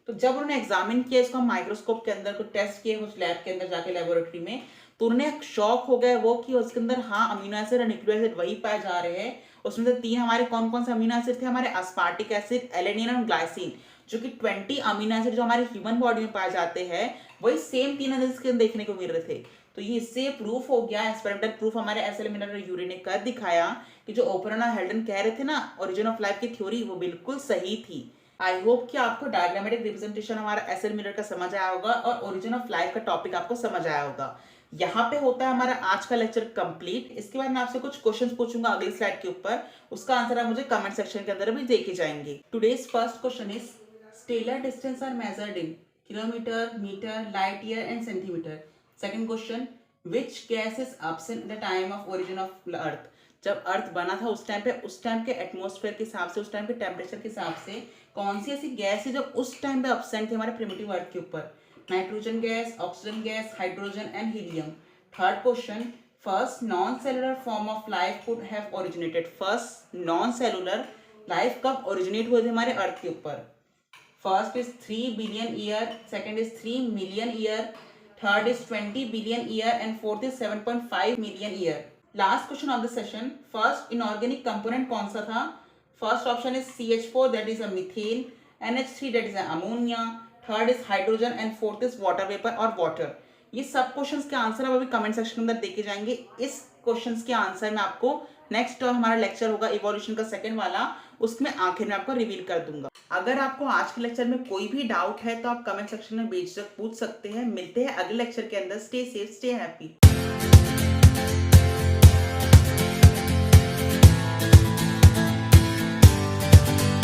तो जब उन्होंने एग्जामिन किया इसको, माइक्रोस्कोप के अंदर कुछ टेस्ट किए कुछ लैब के अंदर जाके लेबोरेटरी में, तो उन्हें शॉक हो गए वो कि उसके अंदर हाँ अमीनो एसिड और न्यूक्लिक एसिड वही पाए जा रहे हैं। उसमें से 3 हमारे कौन कौन से अमीनो एसिड थे, हमारे अस्पार्टिक एसिड, एलेनिन और ग्लाइसिन, जो कि 20 अमीनो एसिड जो हमारे ह्यूमन बॉडी में पाए जाते हैं, वही सेम 3 एसिड्स के देखने को मिल रहे थे। तो ये इससे प्रूफ हो गया, एक्सपेरिमेंटल प्रूफ हमारे एसएल मिलर और यूरे ने कर दिखाया कि जो ओपरन और हेल्टन कह रहे थे ना ओरिजिन ऑफ लाइफ की थ्योरी, वो बिल्कुल सही थी। आई होप कि आपको डायग्रामेटिक रिप्रेजेंटेशन हमारा एसएल मिलर का समझ आया होगा और ओरिजिन ऑफ लाइफ का टॉपिक आपको समझ आया होगा। यहाँ पे होता है हमारा आज का लेक्चर कंप्लीट। इसके बाद मैं आपसे कुछ क्वेश्चंस पूछूंगा अगली स्लाइड के ऊपर, उसका आंसर आप मुझे कमेंट सेक्शन के अंदर भी देके जाएंगे। Today's first question is stellar distance are measured in kilometre, metre, light year and centimetre. Second question, which gas is absent at the time of origin of earth. जब earth बना था उस time पे, उस टाइम के atmosphere के हिसाब से, उस टाइम के टेम्परेचर के हिसाब से कौन सी ऐसी गैस है जो उस टाइम पे एब्सेंट थी हमारे प्रिमिटिव अर्थ के ऊपर। Nitrogen gas, oxygen gas, hydrogen and helium. Third question, first non cellular form of life could have originated. First non cellular life कब ओरिजिनेट हुए थे हमारे अर्थ के ऊपर। First is 3 billion year, second is 3 million year, third is 20 billion year and fourth is 7.5 million year. Last question of the session, first inorganic component कौन सा था। First option is CH4 that is a methane, NH3 that is a ammonia, third is hydrogen and fourth is water vapour और water. ये सब questions के answer आप अभी comment section के अंदर देके जाएंगे। इस क्वेश्चंस के आंसर मैं आपको नेक्स्ट हमारा लेक्चर होगा इवोल्यूशन का सेकंड वाला, उसमें आखिर में आपको रिवील कर दूंगा। अगर आपको आज के लेक्चर में कोई भी डाउट है तो आप कमेंट सेक्शन में बेझिझक पूछ सकते हैं। मिलते हैं अगले लेक्चर के अंदर। Stay safe, stay happy.